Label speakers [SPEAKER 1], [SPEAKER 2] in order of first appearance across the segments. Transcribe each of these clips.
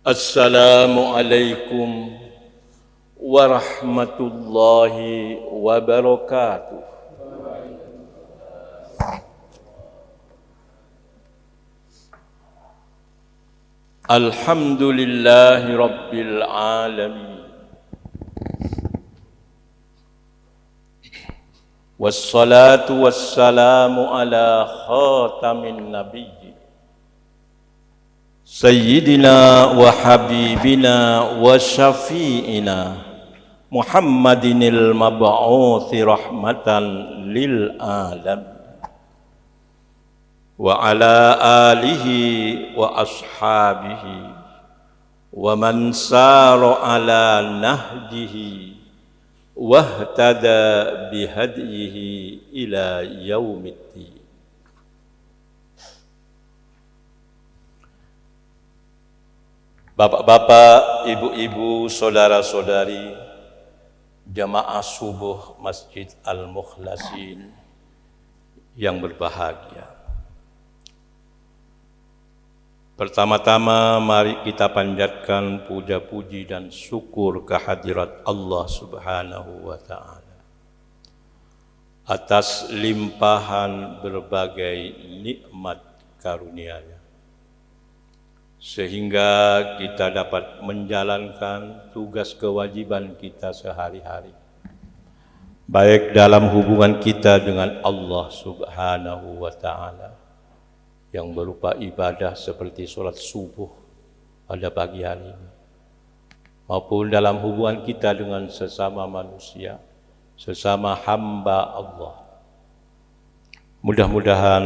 [SPEAKER 1] Assalamualaikum warahmatullahi wabarakatuh. Alhamdulillahi rabbil alamin. Wassalatu wassalamu ala khatamin nabiyyin Sayyidina wa habibina wa syafi'ina Muhammadinil mab'uthi rahmatan lil alam wa ala alihi wa ashabihi wa man sara ala nahjihi wahtada bihadyihi ila yaumiddin. Bapak-bapak, ibu-ibu, saudara-saudari, jamaah subuh Masjid Al-Mukhlasin yang berbahagia. Pertama-tama mari kita panjatkan puja-puji dan syukur kehadirat Allah Subhanahu wa Ta'ala atas limpahan berbagai nikmat karunia-Nya, sehingga kita dapat menjalankan tugas kewajiban kita sehari-hari, baik dalam hubungan kita dengan Allah Subhanahu wa Ta'ala yang berupa ibadah seperti sholat subuh pada pagi hari ini, maupun dalam hubungan kita dengan sesama manusia, sesama hamba Allah. Mudah-mudahan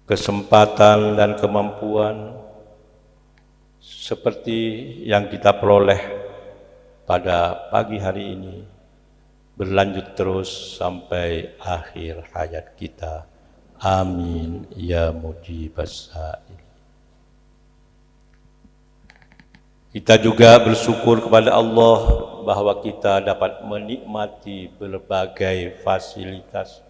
[SPEAKER 1] kesempatan dan kemampuan seperti yang kita peroleh pada pagi hari ini berlanjut terus sampai akhir hayat kita. Amin ya mujibas sa'il. Kita juga bersyukur kepada Allah bahwa kita dapat menikmati berbagai fasilitas,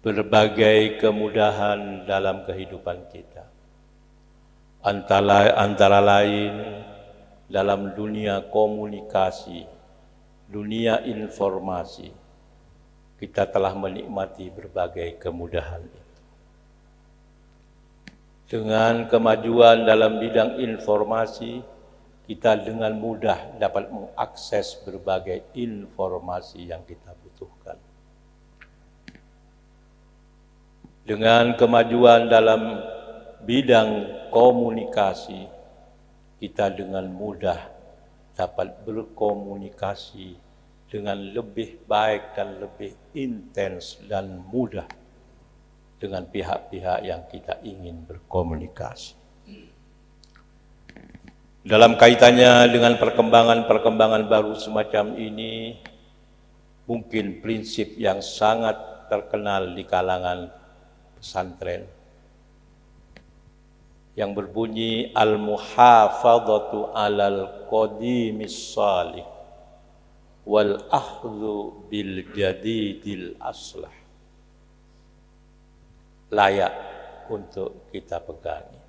[SPEAKER 1] berbagai kemudahan dalam kehidupan kita. Antara lain dalam dunia komunikasi, dunia informasi, kita telah menikmati berbagai kemudahan itu. Dengan kemajuan dalam bidang informasi, kita dengan mudah dapat mengakses berbagai informasi yang kita butuhkan. Dengan kemajuan dalam bidang komunikasi, kita dengan mudah dapat berkomunikasi dengan lebih baik dan lebih intens dan mudah dengan pihak-pihak yang kita ingin berkomunikasi. Dalam kaitannya dengan perkembangan baru semacam ini, mungkin prinsip yang sangat terkenal di kalangan pesantren yang berbunyi al-muhafadzatu alal qadimis salih wal akhdhu bil jadidil aslah, layak untuk kita pegangi.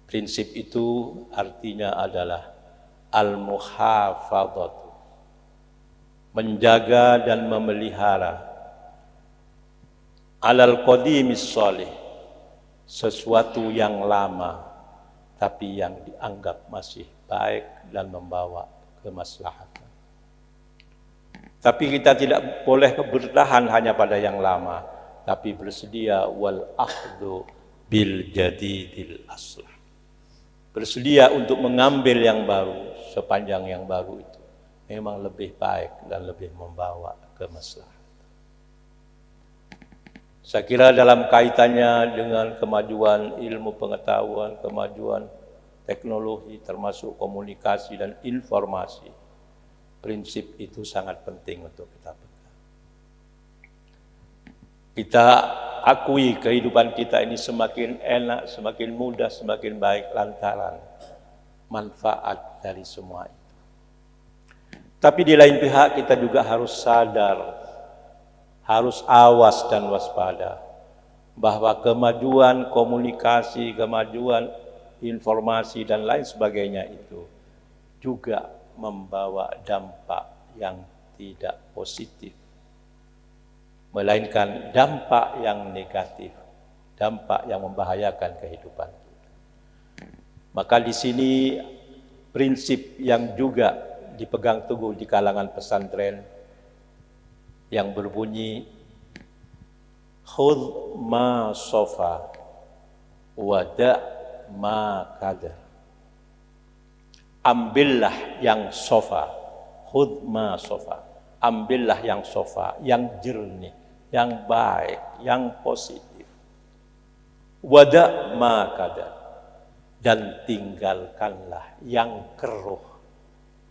[SPEAKER 1] Prinsip itu artinya adalah al-muhafadzatu, menjaga dan memelihara, alal qadimis salih, sesuatu yang lama tapi yang dianggap masih baik dan membawa kemaslahatan. Tapi kita tidak boleh bertahan hanya pada yang lama, tapi bersedia wal akhdhu bil jadidil aslah, bersedia untuk mengambil yang baru sepanjang yang baru itu memang lebih baik dan lebih membawa kemaslahatan. Saya kira dalam kaitannya dengan kemajuan ilmu pengetahuan, kemajuan teknologi termasuk komunikasi dan informasi, prinsip itu sangat penting untuk kita pegang. Kita akui kehidupan kita ini semakin enak, semakin mudah, semakin baik lantaran manfaat dari semua itu. Tapi di lain pihak kita juga harus sadar, harus awas dan waspada bahwa kemajuan komunikasi, kemajuan informasi dan lain sebagainya itu juga membawa dampak yang tidak positif, melainkan dampak yang negatif, dampak yang membahayakan kehidupan kita. Maka di sini prinsip yang juga dipegang teguh di kalangan pesantren yang berbunyi khudh ma sofa wada ma kadar. Ambillah yang sofa, khudh ma sofa. Ambillah yang sofa, yang jernih, yang baik, yang positif. Wada ma kadar. Dan tinggalkanlah yang keruh,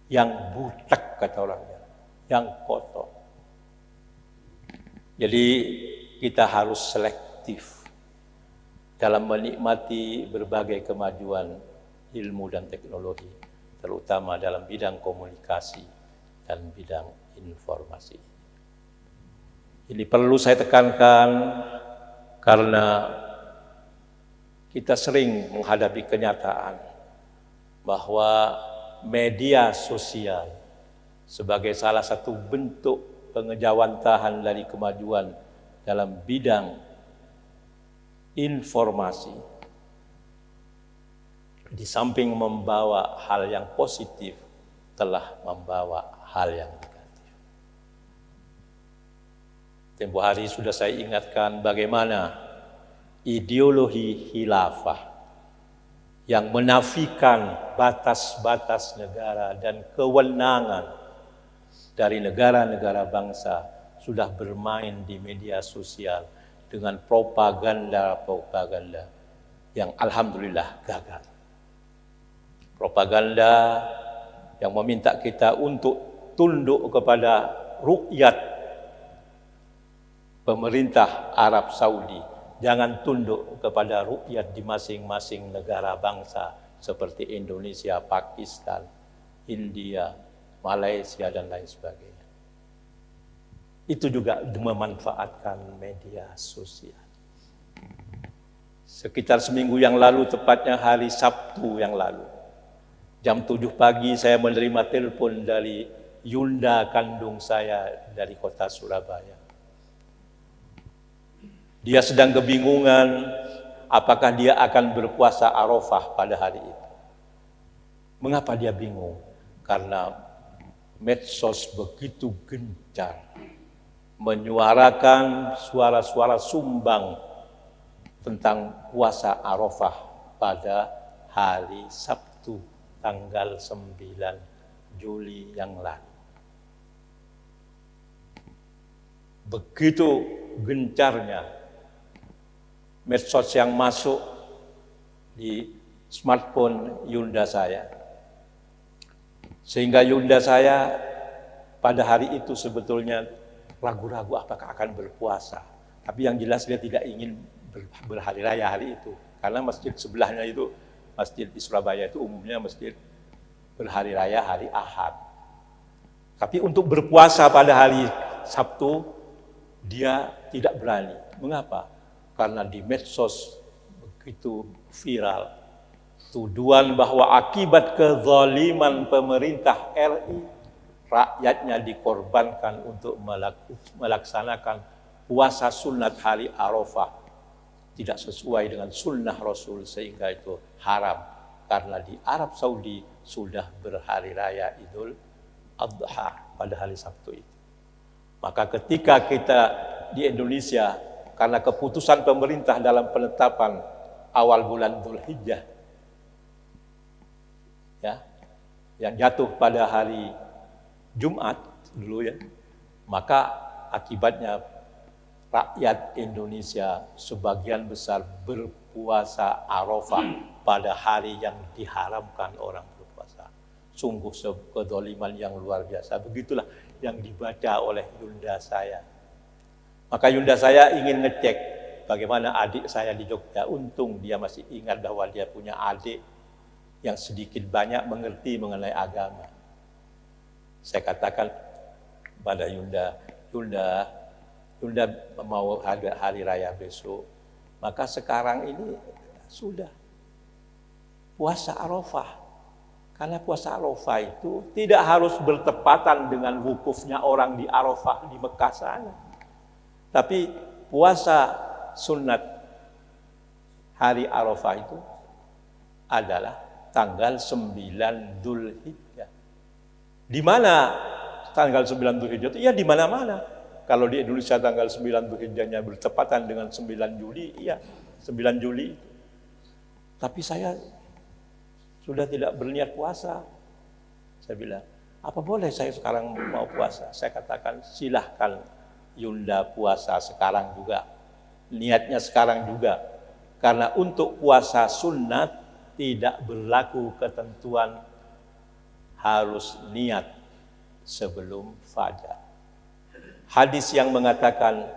[SPEAKER 1] yang butek kata orangnya, yang kotor. Jadi kita harus selektif dalam menikmati berbagai kemajuan ilmu dan teknologi, terutama dalam bidang komunikasi dan bidang informasi. Ini perlu saya tekankan karena kita sering menghadapi kenyataan bahwa media sosial sebagai salah satu bentuk pengejawantahan dari kemajuan dalam bidang informasi, di samping membawa hal yang positif, telah membawa hal yang negatif. Tempo hari sudah saya ingatkan bagaimana ideologi khilafah yang menafikan batas-batas negara dan kewenangan dari negara-negara bangsa sudah bermain di media sosial dengan propaganda-propaganda yang alhamdulillah gagal. Propaganda yang meminta kita untuk tunduk kepada rukyat pemerintah Arab Saudi. Jangan tunduk kepada rukyat di masing-masing negara bangsa seperti Indonesia, Pakistan, India, Malaysia, dan lain sebagainya. Itu juga memanfaatkan media sosial. Sekitar seminggu yang lalu, tepatnya hari Sabtu yang lalu, jam 7 pagi saya menerima telepon dari Yunda kandung saya dari kota Surabaya. Dia sedang kebingungan apakah dia akan berpuasa Arafah pada hari itu. Mengapa dia bingung? Karena medsos begitu gencar menyuarakan suara-suara sumbang tentang puasa Arafah pada hari Sabtu tanggal 9 Juli yang lalu. Begitu gencarnya medsos yang masuk di smartphone Yunda saya, sehingga Yunda saya pada hari itu sebetulnya ragu-ragu apakah akan berpuasa. Tapi yang jelas dia tidak ingin berhari raya hari itu, karena masjid sebelahnya itu, masjid di Surabaya itu umumnya masjid berhari raya hari Ahad. Tapi untuk berpuasa pada hari Sabtu dia tidak berani. Mengapa? Karena di medsos begitu viral tuduhan bahwa akibat kezaliman pemerintah RI, rakyatnya dikorbankan untuk melaksanakan puasa sunat hari Arafah tidak sesuai dengan sunnah Rasul, sehingga itu haram. Karena di Arab Saudi sudah berhari raya Idul Adha pada hari Sabtu itu. Maka ketika kita di Indonesia, karena keputusan pemerintah dalam penetapan awal bulan Dzulhijjah, ya, yang jatuh pada hari Jumat dulu ya, maka akibatnya rakyat Indonesia sebagian besar berpuasa Arafah pada hari yang diharamkan orang berpuasa. Sungguh kezaliman yang luar biasa. Begitulah yang dibaca oleh Yunda saya. Maka Yunda saya ingin ngecek bagaimana adik saya di Jogja. Untung dia masih ingat bahwa dia punya adik yang sedikit banyak mengerti mengenai agama. Saya katakan pada Yunda, Yunda mau hari raya besok, maka sekarang ini sudah puasa Arafah. Karena puasa Arafah itu tidak harus bertepatan dengan wukufnya orang di Arafah di Mekah sana. Tapi puasa sunat hari Arafah itu adalah tanggal 9 Dzulhijjah. Di mana tanggal 9 Dzulhijjah itu? Ya di mana-mana. Kalau di Indonesia tanggal 9 Dzulhijjahnya bertepatan dengan 9 Juli, iya 9 Juli. Tapi saya sudah tidak berniat puasa. Saya bilang, apa boleh saya sekarang mau puasa? Saya katakan, silahkan Yunda puasa sekarang juga. Niatnya sekarang juga. Karena untuk puasa sunat tidak berlaku ketentuan harus niat sebelum fajar. Hadis yang mengatakan,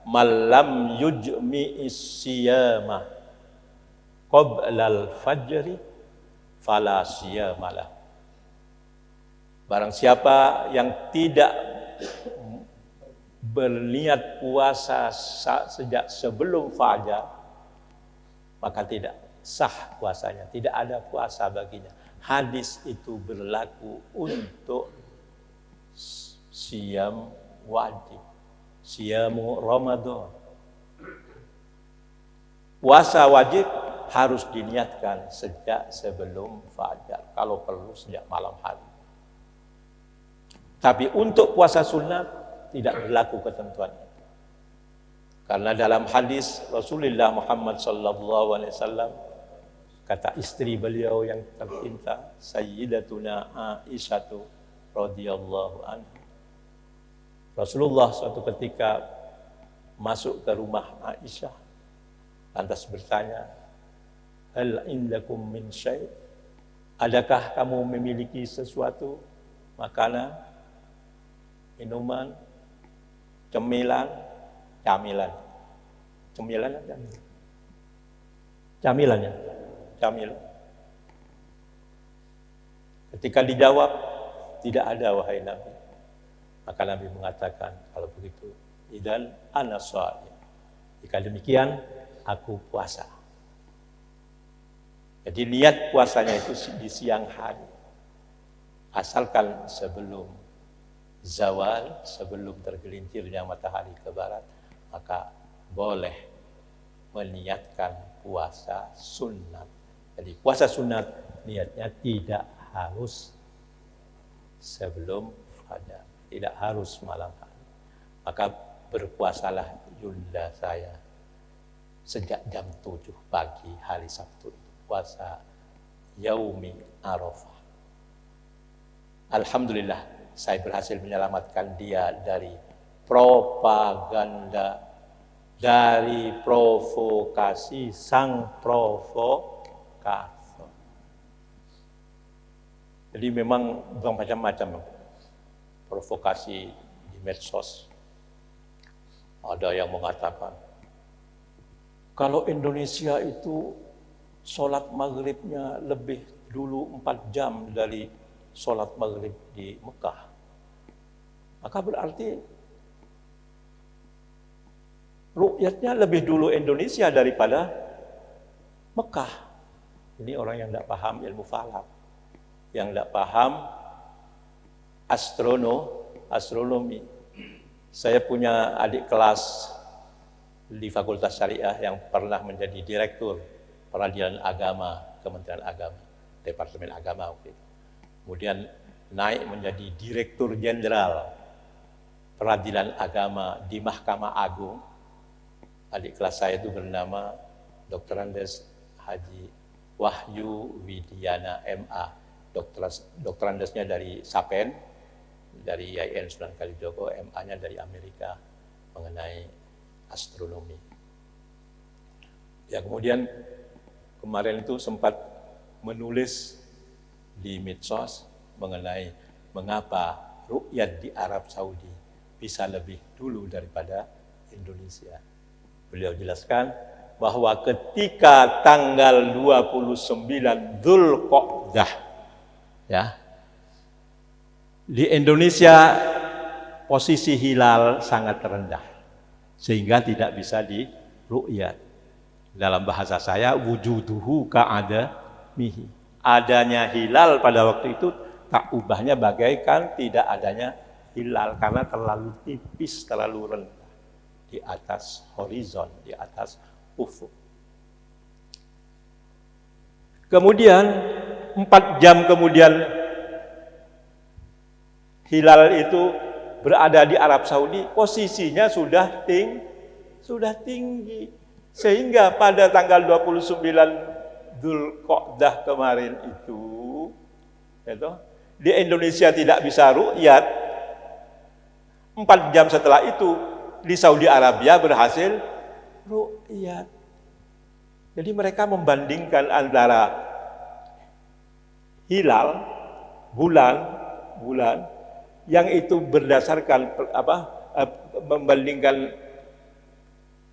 [SPEAKER 1] malam yujmi'is siyama qoblal fajri fala siyamalah. Barang siapa yang tidak berniat puasa sejak sebelum fajar, maka tidak sah puasanya, tidak ada puasa baginya. Hadis itu berlaku untuk siyam wajib, siyamu Ramadan. Puasa wajib harus diniatkan sejak sebelum fajar, kalau perlu sejak malam hari. Tapi untuk puasa sunat tidak berlaku ketentuannya. Karena dalam hadis Rasulullah Muhammad SAW, kata istri beliau yang tercinta, Sayyidatuna Aisyah radhiyallahu anha, Rasulullah suatu ketika masuk ke rumah Aisyah, lantas bertanya, hal indakum min syai'? Adakah kamu memiliki sesuatu, makanan, minuman, camilan? Ketika dijawab, tidak ada wahai Nabi. Maka Nabi mengatakan, kalau begitu, idzan ana shaim. Jika demikian, aku puasa. Jadi niat puasanya itu di siang hari. Asalkan sebelum zawal, sebelum tergelincirnya matahari ke barat, maka boleh meniatkan puasa sunat. Jadi puasa sunat niatnya tidak harus sebelum fajar, tidak harus malam hari. Maka berpuasalah Yunda saya sejak jam 7 pagi hari Sabtu, puasa Yaumi Arafah. Alhamdulillah, saya berhasil menyelamatkan dia dari propaganda, dari provokasi sang provokator. Jadi memang bermacam-macam provokasi di medsos. Ada yang mengatakan, kalau Indonesia itu sholat maghribnya lebih dulu 4 jam dari sholat maghrib di Mekah, maka berarti ru'yatnya lebih dulu Indonesia daripada Mekah. Ini orang yang tidak paham ilmu falak, yang tidak paham astronomi. Saya punya adik kelas di Fakultas Syariah yang pernah menjadi direktur Peradilan Agama Kementerian Agama, Departemen Agama waktu itu. Kemudian naik menjadi Direktur Jenderal Peradilan Agama di Mahkamah Agung. Adik kelas saya itu bernama Dr. Andes Haji Wahyu Widiana MA. Dr. Andesnya dari Sapen, dari IAIN Sunan Kalijogo, MA-nya dari Amerika mengenai astronomi. Ya, kemudian kemarin itu sempat menulis di medsos mengenai mengapa ru'yat di Arab Saudi bisa lebih dulu daripada Indonesia. Beliau jelaskan bahwa ketika tanggal 29 Dzulqa'dah, ya, di Indonesia posisi hilal sangat rendah sehingga tidak bisa diru'yat. Dalam bahasa saya, wujuduhu ka'ada mihi. Adanya hilal pada waktu itu tak ubahnya bagaikan tidak adanya hilal karena terlalu tipis, terlalu rendah di atas horizon, di atas ufuk. Kemudian 4 jam kemudian hilal itu berada di Arab Saudi, posisinya sudah tinggi. Sehingga pada tanggal 29 Dzulqa'dah kemarin itu di Indonesia tidak bisa ru'yat. 4 jam setelah itu di Saudi Arabia berhasil ru'yat. Jadi mereka membandingkan antara hilal, bulan yang itu berdasarkan membandingkan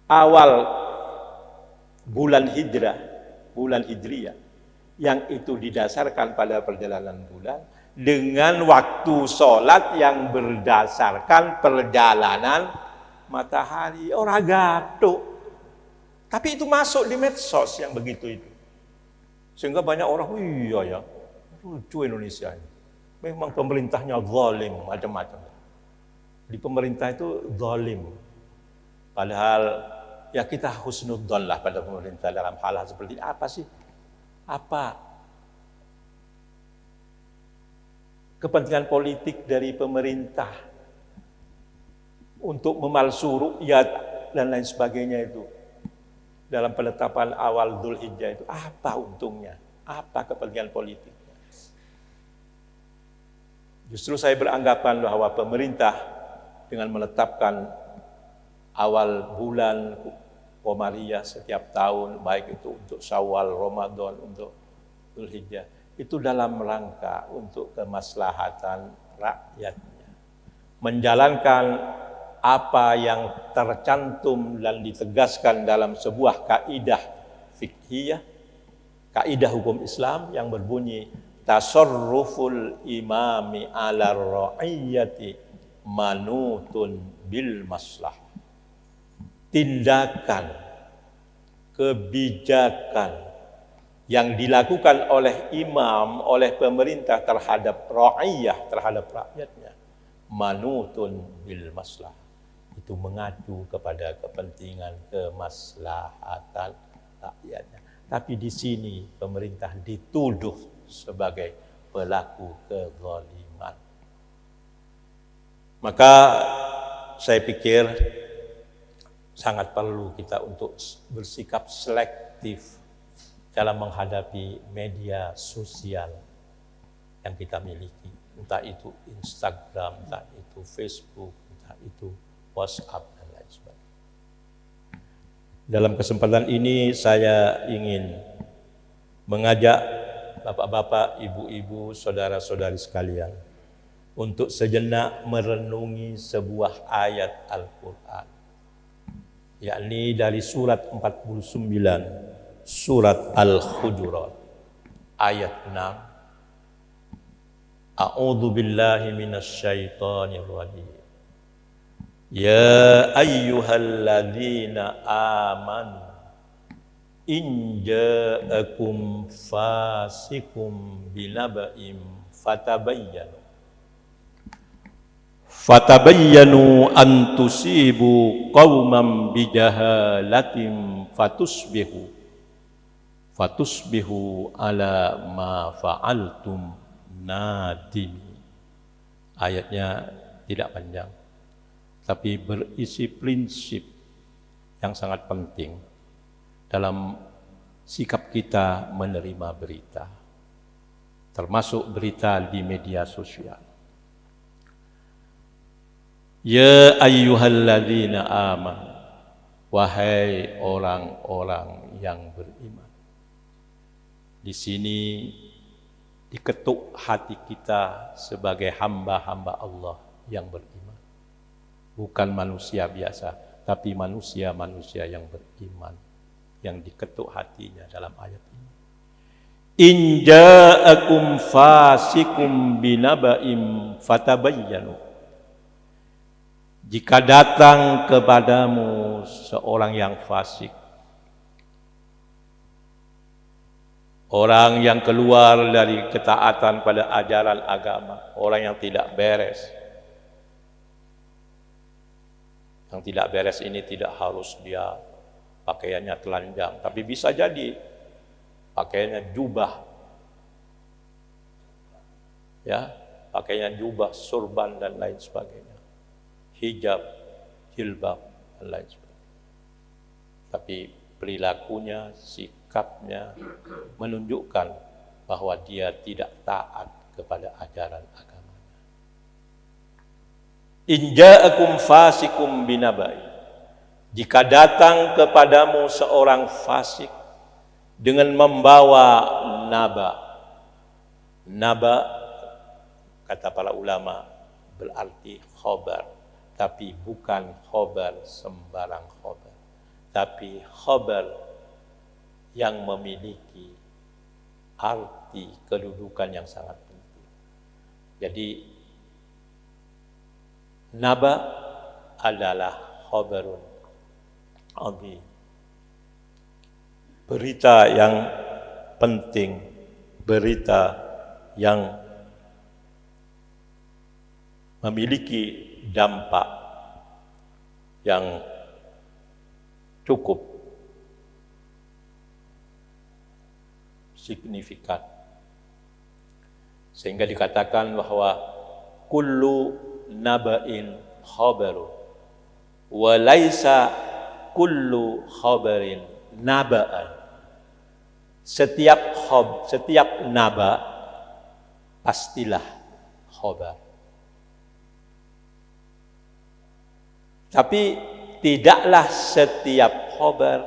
[SPEAKER 1] awal bulan hijriyah yang itu didasarkan pada perjalanan bulan dengan waktu sholat yang berdasarkan perjalanan matahari. Orang gaduh. Tapi itu masuk di medsos yang begitu itu. Sehingga banyak orang, iya ya, lucu Indonesia ini. Memang pemerintahnya zalim, macam-macam. Di pemerintah itu zalim. Padahal ya kita husnudzon lah pada pemerintah dalam hal-hal seperti ini. Apa sih? Apa kepentingan politik dari pemerintah untuk memalsu ru'yat dan lain sebagainya itu? Dalam penetapan awal Dzulhijjah itu apa untungnya? Apa kepentingan politiknya? Justru saya beranggapan bahwa pemerintah dengan menetapkan awal bulan Qamariyah setiap tahun, baik itu untuk Syawal, Ramadan, untuk Dzulhijjah, itu dalam rangka untuk kemaslahatan rakyatnya. Menjalankan apa yang tercantum dan ditegaskan dalam sebuah kaidah fiqhiyah, kaidah hukum Islam yang berbunyi tasarruful imami ala ra'iyyati manutun bil maslah. Tindakan, kebijakan yang dilakukan oleh imam, oleh pemerintah terhadap ra'iyyah, terhadap rakyatnya, manutun bil maslah. Itu mengacu kepada kepentingan kemaslahatan rakyatnya. Tapi di sini pemerintah dituduh sebagai pelaku kezaliman. Maka saya pikir sangat perlu kita untuk bersikap selektif dalam menghadapi media sosial yang kita miliki. Entah itu Instagram, entah itu Facebook, entah itu WhatsApp dan lain sebagainya. Dalam kesempatan ini saya ingin mengajak bapak-bapak, ibu-ibu, saudara-saudari sekalian untuk sejenak merenungi sebuah ayat Al-Quran, yakni dari surat 49, surat Al-Hujurat, ayat 6. A'udzu billahi minasyaitonir rajim. Ya ayyuhalladzina amanu in ja'akum fasikum binaba'in fatabayyanu an tusibu qauman bijahalatin fatusbihu ala ma fa'altum nadim. Ayatnya tidak panjang, tapi berisi prinsip yang sangat penting dalam sikap kita menerima berita, termasuk berita di media sosial. Ya ayyuhalladzina amanu, wahai orang-orang yang beriman. Di sini diketuk hati kita sebagai hamba-hamba Allah yang beriman. Bukan manusia biasa, tapi manusia-manusia yang beriman yang diketuk hatinya dalam ayat ini. In ja'akum fasikum binaba'im fatabayyanu. Jika datang kepadamu seorang yang fasik, Orang yang keluar dari ketaatan pada ajaran agama, orang yang tidak beres. Yang tidak beres ini tidak harus dia pakaiannya telanjang, tapi bisa jadi pakaiannya jubah, ya, pakaiannya jubah, surban dan lain sebagainya, hijab, jilbab dan lain sebagainya. Tapi perilakunya, sikapnya menunjukkan bahwa dia tidak taat kepada ajaran agama. In ja'akum fasikum binabai, jika datang kepadamu seorang fasik dengan membawa naba. Naba, kata para ulama, berarti khobar, tapi bukan khobar sembarang khobar, tapi khobar yang memiliki arti kedudukan yang sangat penting. Jadi naba adalah khobarun azim, berita yang penting, berita yang memiliki dampak yang cukup signifikan, sehingga dikatakan bahwa kullu naba'in khabaru wa laisa kullu khabarin naba'an. Setiap naba pastilah khabar, tapi tidaklah setiap khabar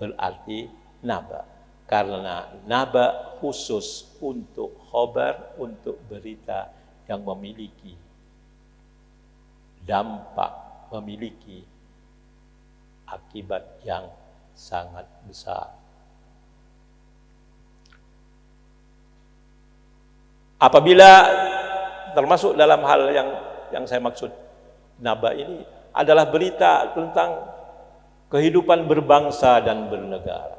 [SPEAKER 1] berarti naba, karena naba khusus untuk khabar, untuk berita yang memiliki dampak, memiliki akibat yang sangat besar. Apabila termasuk dalam hal yang saya maksud naba ini adalah berita tentang kehidupan berbangsa dan bernegara,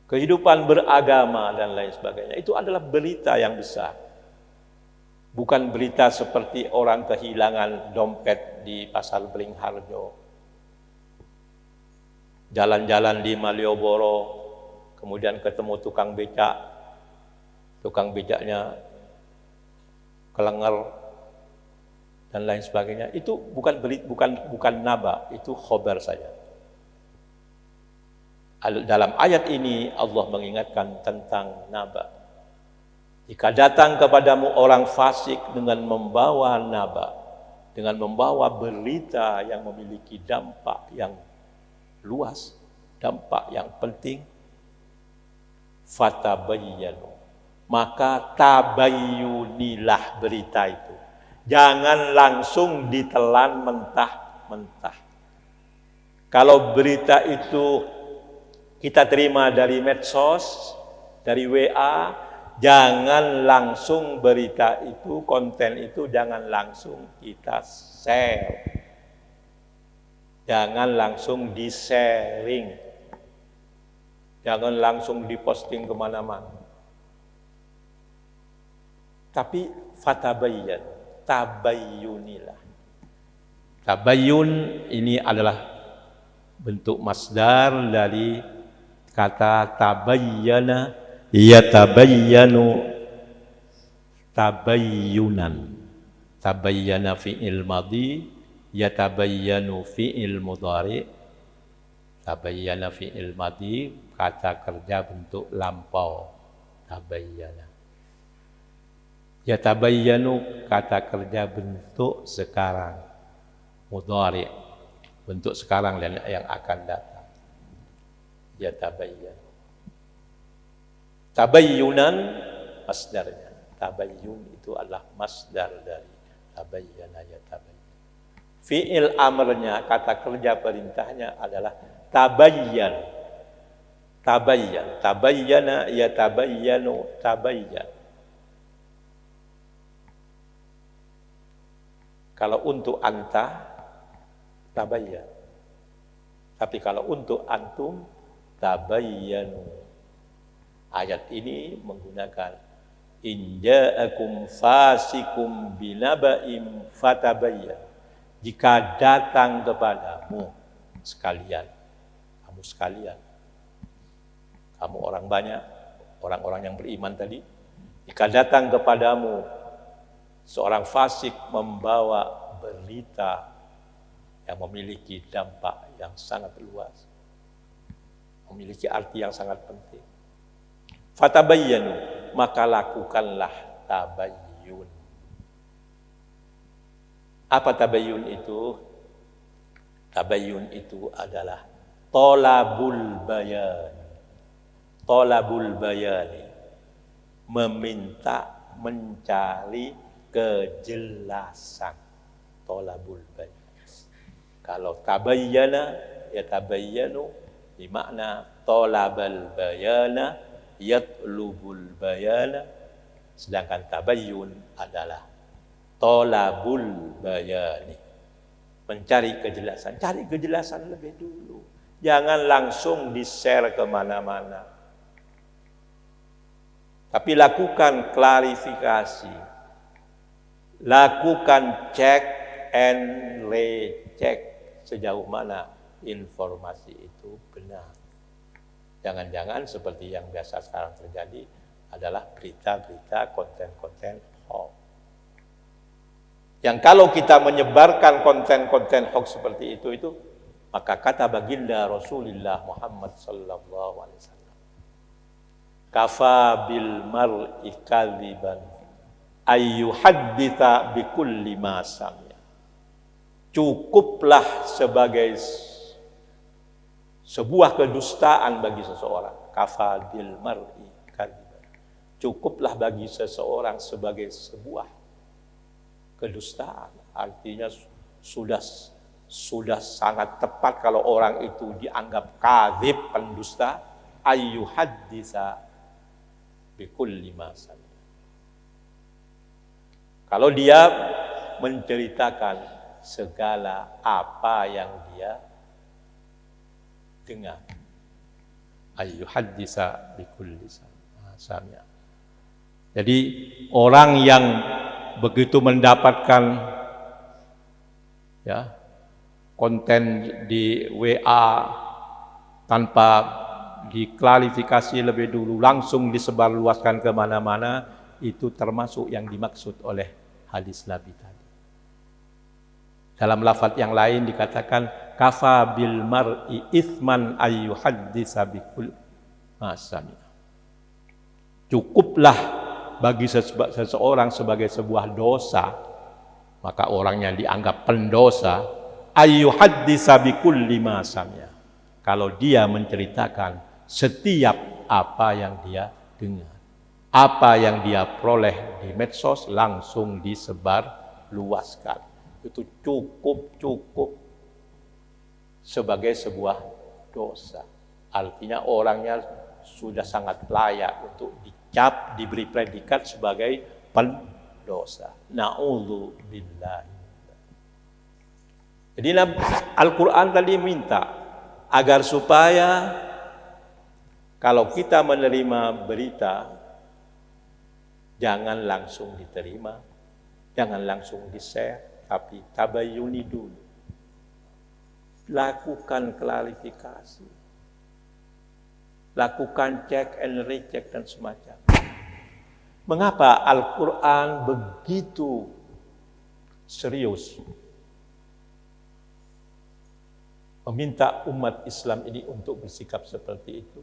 [SPEAKER 1] kehidupan beragama dan lain sebagainya, itu adalah berita yang besar. Bukan berita seperti orang kehilangan dompet di Pasar Beringharjo, jalan-jalan di Malioboro, kemudian ketemu tukang becaknya kelenger dan lain sebagainya. Itu bukan naba, itu khobar saja. Dalam ayat ini Allah mengingatkan tentang naba. Jika datang kepadamu orang fasik dengan membawa naba, dengan membawa berita yang memiliki dampak yang luas, dampak yang penting, fatabayyanu, maka tabayyunilah berita itu. Jangan langsung ditelan mentah-mentah. Kalau berita itu kita terima dari medsos, dari WA, jangan langsung berita itu, konten itu jangan langsung kita share. Jangan langsung di-sharing. Jangan langsung diposting kemana-mana. Tapi fatabayyan, tabayyunilah. Tabayyun ini adalah bentuk masdar dari kata tabayyana, yatabayyanu tabayyunan. Tabayyana fi'il madhi, yatabayyanu fi'il mudhari. Tabayyana fi'il madhi, kata kerja bentuk lampau, tabayyana. Yatabayyanu, kata kerja bentuk sekarang, mudhari, bentuk sekarang dan yang akan datang. Yatabayyanu. Tabayyunan masdarnya. Tabayyun itu adalah masdar dari tabayyana, yatabayyan. Fi'il amrnya, kata kerja perintahnya adalah tabayyan. Tabayyan, tabayyana, yatabayyanu, tabayyan. Kalau untuk anta, tabayyan. Tapi kalau untuk antum, tabayyanu. Ayat ini menggunakan in ja'akum fasikum binaba'im fatabayyan. Jika datang kepadamu sekalian, kamu sekalian, kamu orang banyak, orang-orang yang beriman tadi, jika datang kepadamu seorang fasik membawa berita yang memiliki dampak yang sangat luas, memiliki arti yang sangat penting. Fatabayyanu, maka lakukanlah tabayyun. Apa tabayyun itu? Tabayyun itu adalah tolabul bayan. Tolabul bayani, meminta, mencari kejelasan. Tolabul bayan. Kalau tabayyana, ya tabayyanu, bermakna tolabal bayana, yatlubul bayana. Sedangkan tabayyun adalah tolabul bayani, mencari kejelasan. Cari kejelasan lebih dulu. Jangan langsung di-share kemana-mana. Tapi lakukan klarifikasi. Lakukan check and recheck. Sejauh mana informasi itu benar. Jangan-jangan seperti yang biasa sekarang terjadi adalah berita-berita, konten-konten hoax. Yang kalau kita menyebarkan konten-konten hoax seperti itu, maka kata baginda Rasulullah Muhammad sallallahu alaihi wasallam, kafa bil mar'i kadziban ayyuhadditsa bikulli ma sami'a. Cukuplah sebagai sebuah kedustaan bagi seseorang. Kafa bil mar'i kadziban. Cukuplah bagi seseorang sebagai sebuah kedustaan. Artinya sudah sangat tepat kalau orang itu dianggap kadzib, pendusta, ayyuhadditsa bikulli ma sami'a. Kalau dia menceritakan segala apa yang dia dengar, ayyuhadditsa bikulli ma sami'a. Jadi orang yang begitu mendapatkan konten di WA tanpa diklarifikasi lebih dulu, langsung disebarluaskan kemana-mana, itu termasuk yang dimaksud oleh hadis Nabi tadi. Dalam lafaz yang lain dikatakan kafa bil mar'i itsman ayyuhadditsa bikulli ma sami'a. Cukuplah bagi seseorang sebagai sebuah dosa, maka orangnya dianggap pendosa, ayyuhadditsa bikulli ma sami'a, kalau dia menceritakan setiap apa yang dia dengar, apa yang dia peroleh di medsos langsung disebar luaskan. Itu cukup sebagai sebuah dosa. Artinya orangnya sudah sangat layak untuk dicap, diberi predikat sebagai pendosa. Na'udzubillah. Jadi Al-Quran tadi minta agar supaya kalau kita menerima berita, jangan langsung diterima, jangan langsung di-share, tapi tabayyuni dulu. Lakukan klarifikasi. Lakukan check and recheck dan semacam. Mengapa Al-Quran begitu serius meminta umat Islam ini untuk bersikap seperti itu?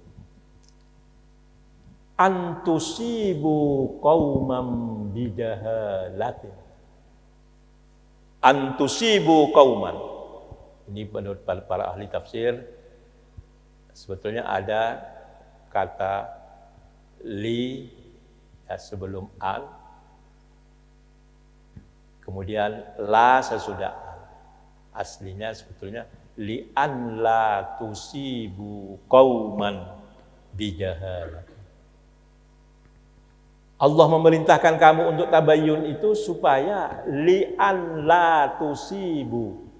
[SPEAKER 1] Antusibu qaumam bijahalatin. Antusibu qauman. Ini menurut para ahli tafsir, sebetulnya ada kata li sebelum an, kemudian la sesudah an. Aslinya sebetulnya li an la tusibu qauman bijahalatin. Allah memerintahkan kamu untuk tabayyun itu supaya li'an la tusibu,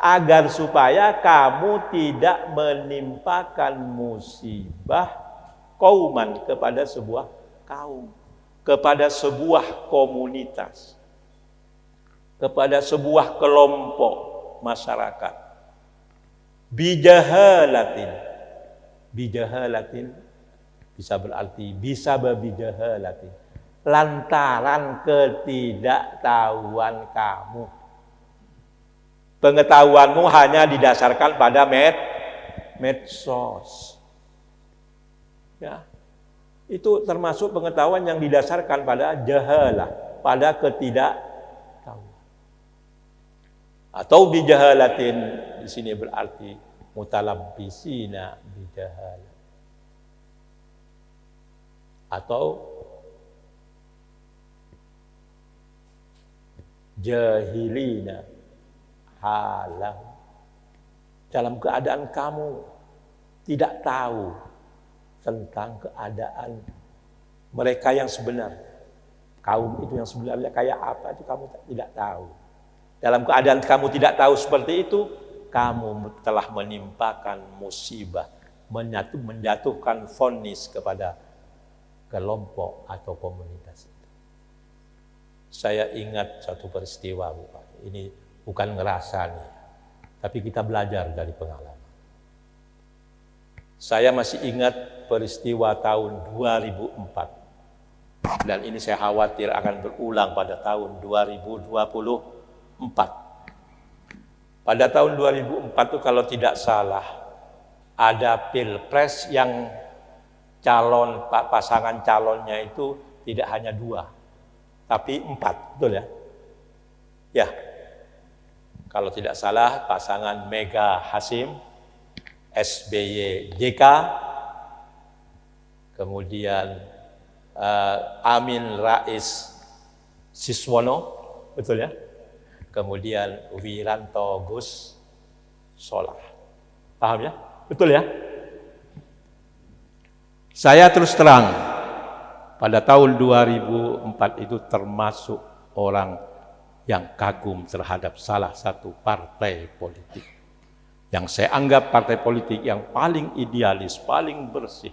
[SPEAKER 1] agar supaya kamu tidak menimpakan musibah Qauman, kepada sebuah kaum, kepada sebuah komunitas, kepada sebuah kelompok masyarakat. Bijahalatin. Bijahalatin bisa berarti bisa babijahalatin, lantaran ketidaktahuan kamu. Pengetahuanmu hanya didasarkan pada medsos. Ya. Itu termasuk pengetahuan yang didasarkan pada jahalah, pada ketidaktahuan. Atau bijahalatin di sini berarti mutalabbisina bijahalah. Atau jahilina halah, dalam keadaan kamu tidak tahu tentang keadaan mereka yang sebenar. Kaum itu yang sebenarnya kayak apa itu kamu tidak tahu. Dalam keadaan kamu tidak tahu seperti itu, kamu telah menimpakan musibah, menjatuhkan vonis kepada kelompok atau komunitas itu. Saya ingat satu peristiwa, Bapak. Ini bukan ngerasa nih, tapi kita belajar dari pengalaman. Saya masih ingat peristiwa tahun 2004. Dan ini saya khawatir akan berulang pada tahun 2024. Pada tahun 2004 itu kalau tidak salah, ada pilpres yang pasangan calonnya itu tidak hanya 2, tapi 4, betul ya? Ya, kalau tidak salah pasangan Mega Hasyim, SBY JK, kemudian Amin Rais Siswono, betul ya? Kemudian Wiranto Gus Solah. Paham ya? Betul ya? Saya terus terang, pada tahun 2004 itu termasuk orang yang kagum terhadap salah satu partai politik. Yang saya anggap partai politik yang paling idealis, paling bersih.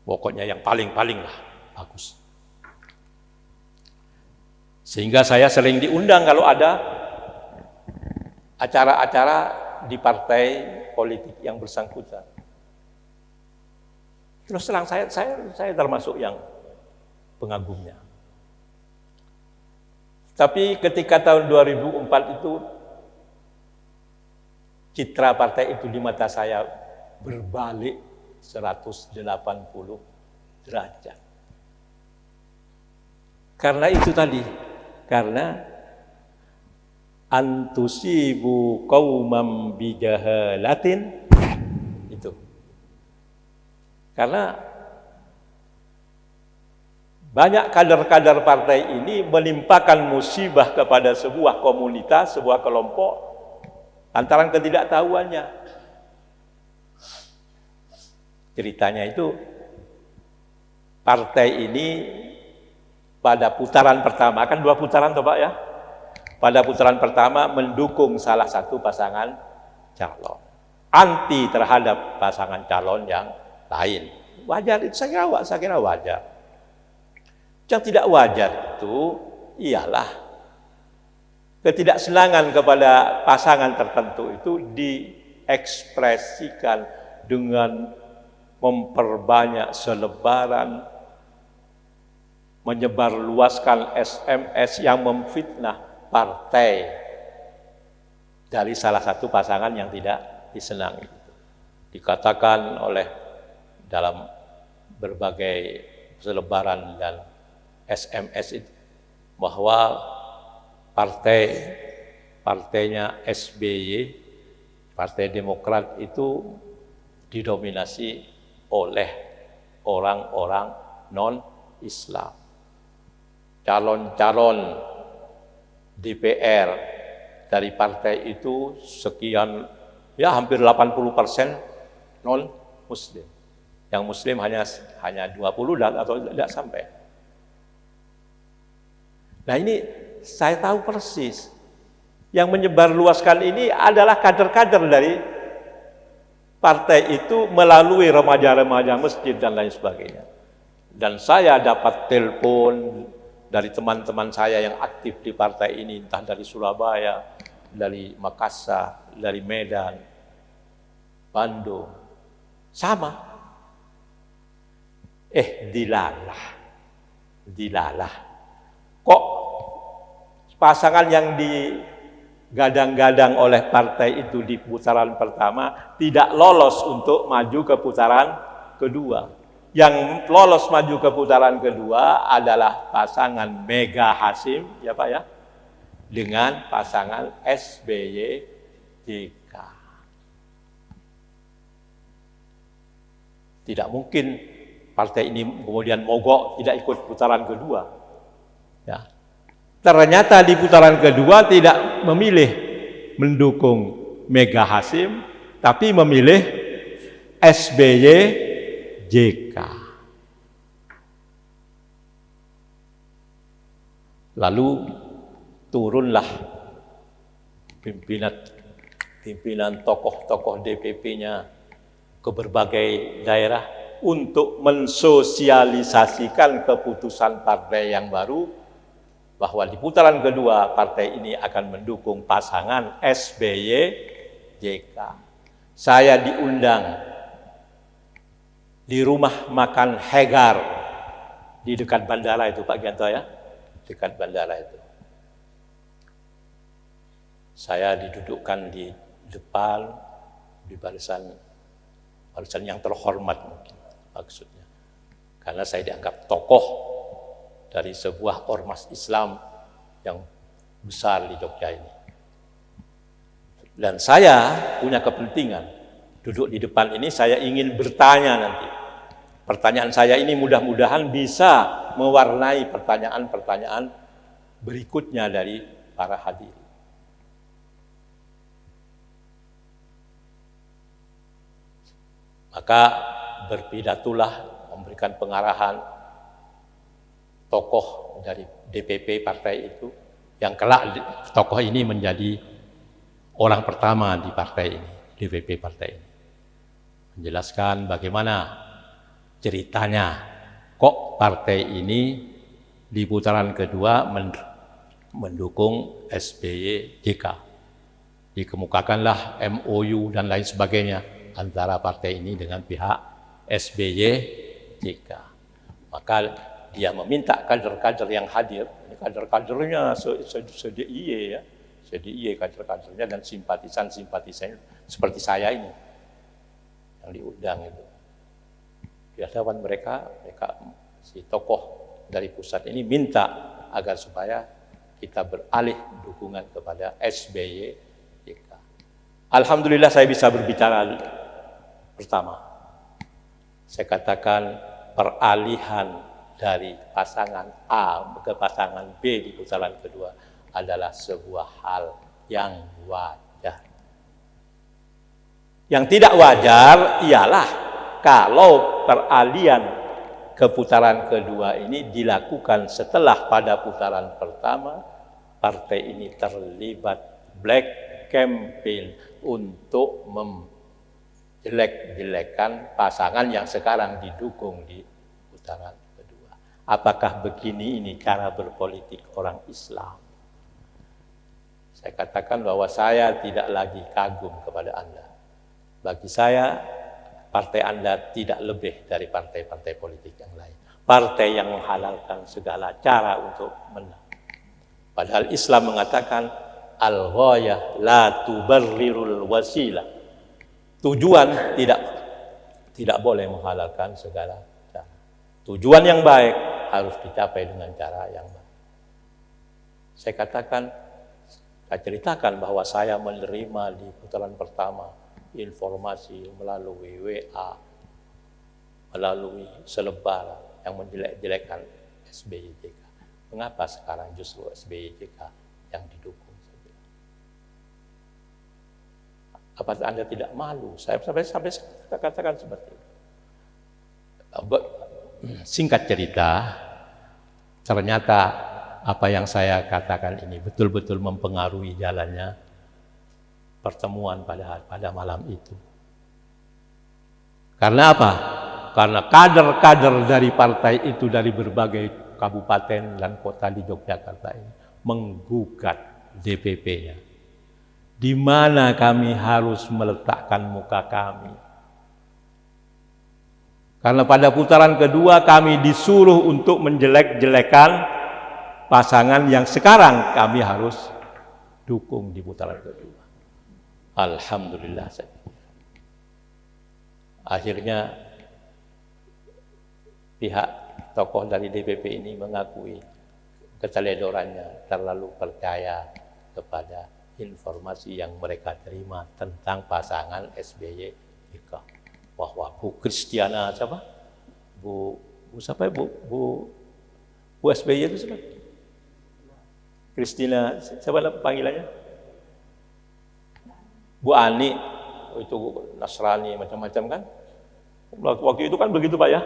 [SPEAKER 1] Pokoknya yang paling-paling lah, bagus. Sehingga saya sering diundang kalau ada acara-acara di partai politik yang bersangkutan. Terus terang saya termasuk yang pengagumnya. Tapi ketika tahun 2004 itu citra partai itu di mata saya berbalik 180 derajat. Karena itu tadi, karena antusibu qaumam bijahalatin itu. Karena banyak kader-kader partai ini menimpakan musibah kepada sebuah komunitas, sebuah kelompok lantaran ketidaktahuannya. Ceritanya itu partai ini pada putaran pertama, kan 2 putaran toh Pak ya. Pada putaran pertama mendukung salah satu pasangan calon, anti terhadap pasangan calon yang lain. Wajar itu, saya kira wajar. Yang tidak wajar itu ialah ketidaksenangan kepada pasangan tertentu itu diekspresikan dengan memperbanyak selebaran, menyebarluaskan SMS yang memfitnah partai dari salah satu pasangan yang tidak disenangi. Dikatakan oleh dalam berbagai selebaran dan SMS itu bahwa partainya SBY, Partai Demokrat itu didominasi oleh orang-orang non-Islam. Calon-calon DPR dari partai itu sekian, ya hampir 80% non-Muslim. Yang Muslim hanya 20 atau tidak sampai. Nah ini saya tahu persis, yang menyebarluaskan ini adalah kader-kader dari partai itu melalui remaja-remaja masjid dan lain sebagainya. Dan saya dapat telepon dari teman-teman saya yang aktif di partai ini, entah dari Surabaya, dari Makassar, dari Medan, Bandung, sama. Dilalah. Kok pasangan yang digadang-gadang oleh partai itu di putaran pertama tidak lolos untuk maju ke putaran kedua. Yang lolos maju ke putaran kedua adalah pasangan Mega Hasyim, ya Pak ya, dengan pasangan SBY JK. Tidak mungkin partai ini kemudian mogok tidak ikut putaran kedua. Ya. Ternyata di putaran kedua tidak memilih mendukung Mega Hasyim, tapi memilih SBY JK. Lalu turunlah pimpinan tokoh-tokoh DPP-nya ke berbagai daerah untuk mensosialisasikan keputusan partai yang baru bahwa di putaran kedua partai ini akan mendukung pasangan SBY JK. Saya diundang di rumah makan Hegar di dekat bandara itu, Pak Gianto ya, dekat bandara itu. Saya didudukkan di depan, di barisan yang terhormat mungkin maksudnya, karena saya dianggap tokoh dari sebuah ormas Islam yang besar di Jogja ini. Dan saya punya kepentingan duduk di depan ini, saya ingin bertanya nanti. Pertanyaan saya ini mudah-mudahan bisa mewarnai pertanyaan-pertanyaan berikutnya dari para hadirin. Maka berpidatulah, memberikan pengarahan tokoh dari DPP partai itu, yang kelak tokoh ini menjadi orang pertama di partai ini, DPP partai ini. Menjelaskan bagaimana ceritanya kok partai ini di putaran kedua mendukung SBY JK. Dikemukakanlah MOU dan lain sebagainya antara partai ini dengan pihak SBY JK. Maka dia meminta kader-kader yang hadir, kader-kadernya se-DIY ya, se-DIY kader-kadernya dan simpatisan-simpatisannya seperti saya ini yang diundang itu. Di hadapan mereka si tokoh dari pusat ini minta agar supaya kita beralih dukungan kepada SBY JK. Alhamdulillah saya bisa berbicara pertama. Saya katakan peralihan dari pasangan A ke pasangan B di putaran kedua adalah sebuah hal yang wajar. Yang tidak wajar ialah kalau peralihan ke putaran kedua ini dilakukan setelah pada putaran pertama partai ini terlibat black campaign untuk menjelek-jelekan pasangan yang sekarang didukung di putaran kedua. Apakah begini ini cara berpolitik orang Islam? Saya katakan bahwa saya tidak lagi kagum kepada Anda. Bagi saya, partai Anda tidak lebih dari partai-partai politik yang lain. Partai yang menghalalkan segala cara untuk menang. Padahal Islam mengatakan, al-ghayah la tubarrirul wasilah. Tujuan tidak boleh menghalalkan segala cara. Tujuan yang baik harus dicapai dengan cara yang baik. Saya katakan, saya ceritakan bahwa saya menerima di putaran pertama informasi melalui WA, melalui selebar yang menjelek-jelekan SBY JK. Mengapa sekarang justru SBY JK yang didukung? Apa Anda tidak malu? Saya sampai katakan seperti itu. Singkat cerita, ternyata apa yang saya katakan ini betul-betul mempengaruhi jalannya pertemuan pada malam itu. Karena apa? Karena kader-kader dari partai itu dari berbagai kabupaten dan kota di Yogyakarta ini menggugat DPP-nya. Di mana kami harus meletakkan muka kami? Karena pada putaran kedua kami disuruh untuk menjelek-jelekan pasangan yang sekarang kami harus dukung di putaran kedua. Alhamdulillah. Akhirnya pihak tokoh dari DPP ini mengakui keteledorannya, terlalu percaya kepada informasi yang mereka terima tentang pasangan SBY JK. Bahwa Bu Kristiana siapa? Bu siapa ya? Bu SBY itu siapa? Kristina siapa panggilannya? Bu Ani, itu Nasrani macam-macam kan? Waktu itu kan begitu Pak ya?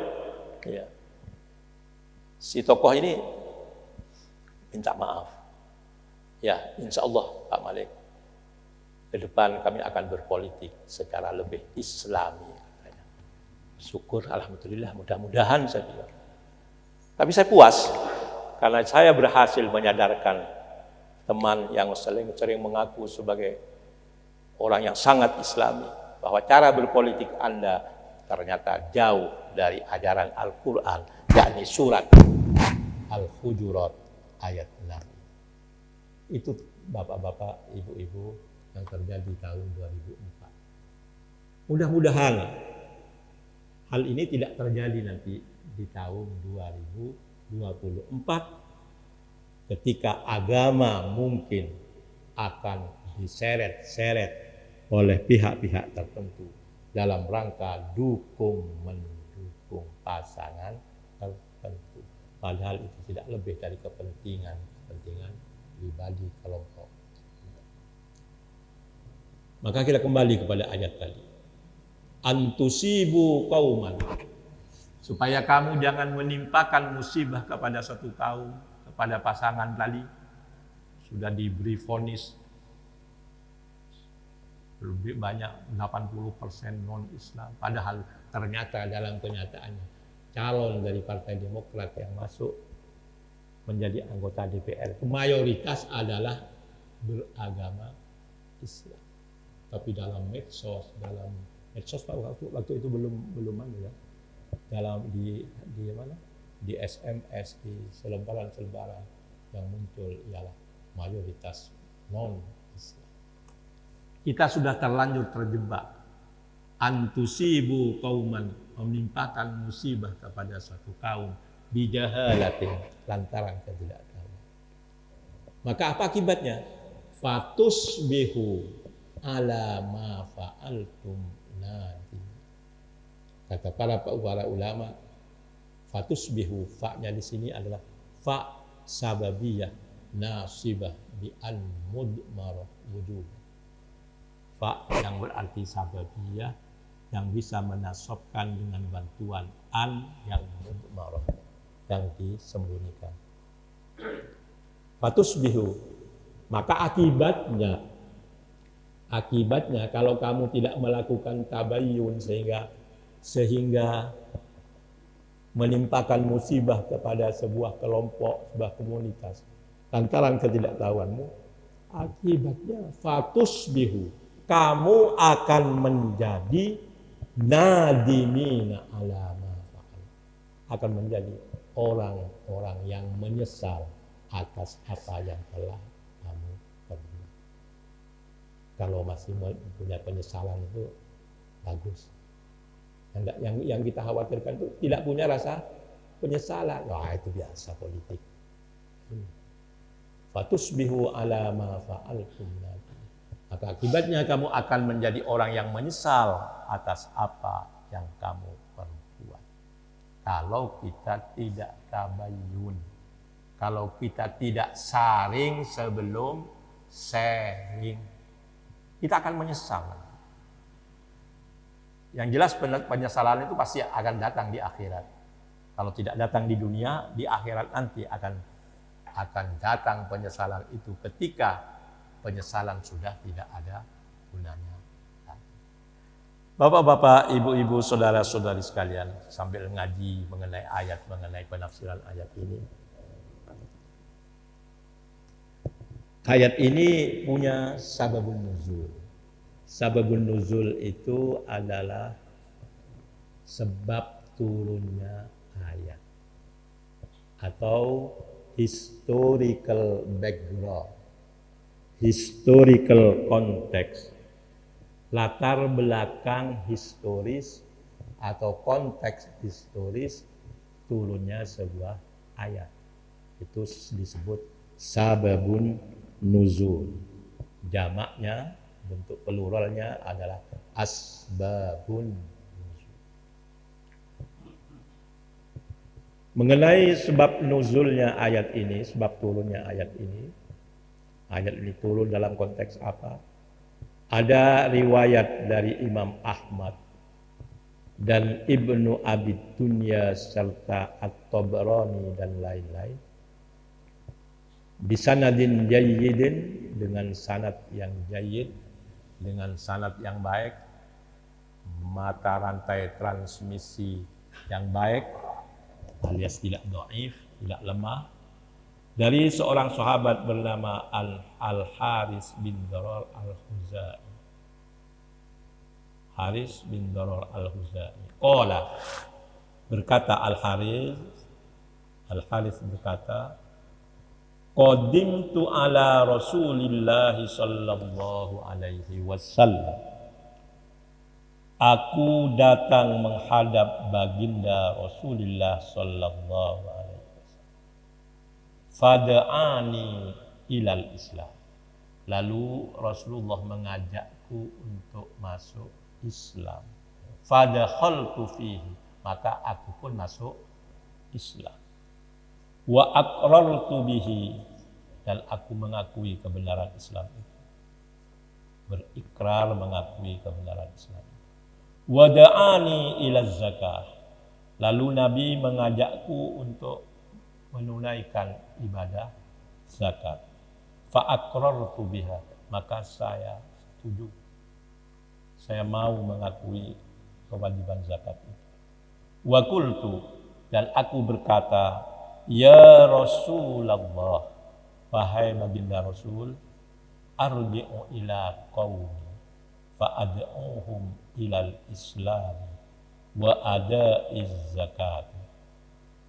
[SPEAKER 1] Ya. Si tokoh ini minta maaf. Ya, insya Allah Pak Malik, ke depan kami akan berpolitik secara lebih Islami. Syukur, alhamdulillah, mudah-mudahan saya bilang. Tapi saya puas karena saya berhasil menyadarkan teman yang sering mengaku sebagai orang yang sangat Islami bahwa cara berpolitik Anda ternyata jauh dari ajaran Al-Quran, yakni surat Al-Hujurat ayat 6. Itu bapak-bapak, ibu-ibu yang terjadi tahun 2004. Mudah-mudahan hal ini tidak terjadi nanti di tahun 2024 ketika agama mungkin akan diseret-seret oleh pihak-pihak tertentu dalam rangka mendukung pasangan tertentu. Padahal itu tidak lebih dari kepentingan pribadi kelompok. Maka kita kembali kepada ayat tadi. Antusibu qauman, supaya kamu jangan menimpakan musibah kepada satu kaum, kepada pasangan tadi sudah diberi vonis lebih banyak 80% non-Islam, padahal ternyata dalam kenyataannya calon dari Partai Demokrat yang masuk menjadi anggota DPR mayoritas adalah beragama Islam. Tapi dalam medsos waktu itu belum ada ya. Dalam di mana? Di SMS, di selebaran yang muncul ialah mayoritas non-Islam. Kita sudah terlanjur terjebak. Antusibu qauman, menimpakan musibah kepada suatu kaum bijahalatin, lantaran ketidaktahuan. Maka apa akibatnya? Fatusbihu ala ma fa'altum nadim. Kata para ulama, fatusbihu, fa-nya di sini adalah fa sababiyah nasibah bi an mudmarah wujud. Fa yang berarti sababiyah yang bisa menasabkan dengan bantuan an yang mudmarah, yang disembunyikan. Fatusbihu, maka akibatnya kalau kamu tidak melakukan tabayyun sehingga menimpakan musibah kepada sebuah kelompok, sebuah komunitas lantaran ketidaktahuanmu, akibatnya fatusbihu, kamu akan menjadi nadimina ala ma fa'al, akan menjadi orang-orang yang menyesal atas apa yang telah kamu perbuat. Kalau masih punya penyesalan itu bagus. Yang kita khawatirkan itu tidak punya rasa penyesalan. Wah, itu biasa politik. Fatusbihu ala ma fa'altum. Maka akibatnya kamu akan menjadi orang yang menyesal atas apa yang kamu perbuat. Kalau kita tidak tabayyun, kalau kita tidak saring sebelum sharing, kita akan menyesal. Yang jelas penyesalan itu pasti akan datang di akhirat. Kalau tidak datang di dunia, di akhirat nanti akan datang penyesalan itu ketika penyesalan sudah tidak ada gunanya. Bapak-bapak, ibu-ibu, saudara-saudari sekalian, sambil ngaji mengenai ayat, mengenai penafsiran ayat ini. Ayat ini punya sababun nuzul. Sababun nuzul itu adalah sebab turunnya ayat atau historical background, historical context, latar belakang historis atau konteks historis turunnya sebuah ayat. Itu disebut sababun nuzul. Jamaknya, bentuk pluralnya adalah asbabun nuzul. Mengenai sebab nuzulnya ayat ini, sebab turunnya ayat ini turun dalam konteks apa? Ada riwayat dari Imam Ahmad dan Ibnu Abi Dunya serta At-Tabarani dan lain-lain bisanadin jayyidin, dengan sanad yang jayyid, dengan sanad yang baik, mata rantai transmisi yang baik alias tidak dhaif, tidak lemah, dari seorang sahabat bernama Al-Haris bin Darar Al-Khuzai. Haris bin Darar Al-Khuzai. Qala, berkata Al-Haris berkata, qadimtu ala Rasulillah sallallahu alaihi wasallam. Aku datang menghadap baginda Rasulullah sallallahu alaihi wasallam. Fada'ani ilal Islam. Lalu Rasulullah mengajakku untuk masuk Islam. Fadakhaltu fihi, maka aku pun masuk Islam. Wa aqrartu bihi, dan aku mengakui kebenaran Islam itu. Berikrar mengakui kebenaran Islam. Wa da'ani ila zakah. Lalu Nabi mengajakku untuk menunaikan ibadah zakat. Fa aqrartu biha, maka saya setuju. Saya mau mengakui kewajiban zakat itu. Wa qultu, dan aku berkata, ya Rasulullah, wahai baginda Rasul, arji'u ila qaumi fa'ad'uhum ilal Islam wa ada'iz zakat.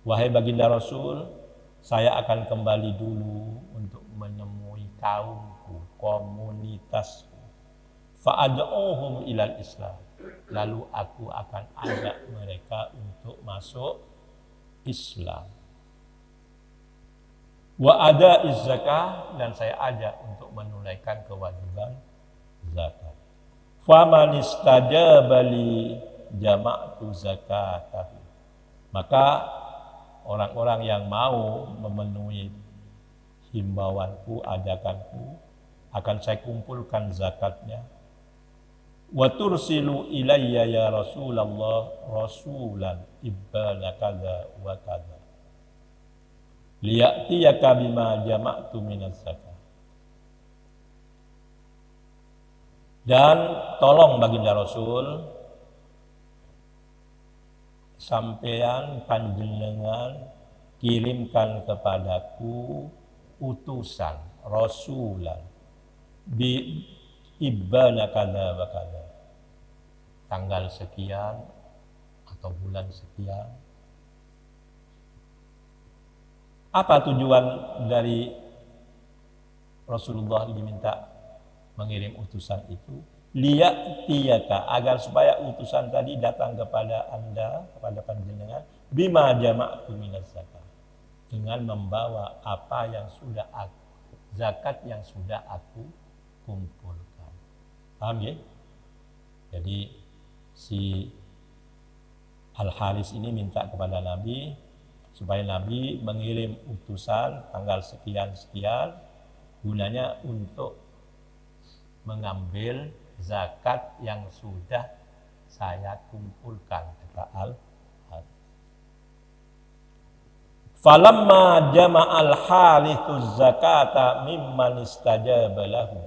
[SPEAKER 1] Wahai baginda Rasul, saya akan kembali dulu untuk menemui kaumku, komunitasku. Fa'ad'uhum ilal Islam, lalu aku akan ajak mereka untuk masuk Islam. Wa ada'iz zakah, dan saya ajak untuk menunaikan kewajiban zakat. Faman istajaba li jama'tu zakatahu, maka orang-orang yang mau memenuhi himbauanku, ajakanku, akan saya kumpulkan zakatnya. Wa tursilu ilayya ya Rasulullah rasulan ibana kadza wa kadza liya'tiyaka bima jama'tu minaz zakat. Dan tolong baginda Rasul, sampean panjenengan kirimkan kepadaku utusan rasulan bi ibana kada wa kada, tanggal sekian atau bulan sekian. Apa tujuan dari Rasulullah diminta mengirim utusan itu? Liya'tiyaka, agar supaya utusan tadi datang kepada Anda, kepada panjenengan, bima jama'tu minaz zakat, dengan membawa apa yang sudah aku, zakat yang sudah aku kumpulkan. Paham ya? Jadi si Al-Haris ini minta kepada Nabi supaya Nabi mengirim utusan tanggal sekian-sekian, gunanya untuk mengambil zakat yang sudah saya kumpulkan, kata Al-Haris. Falamma jama'al Harithu zakata mimman istajaba lahu,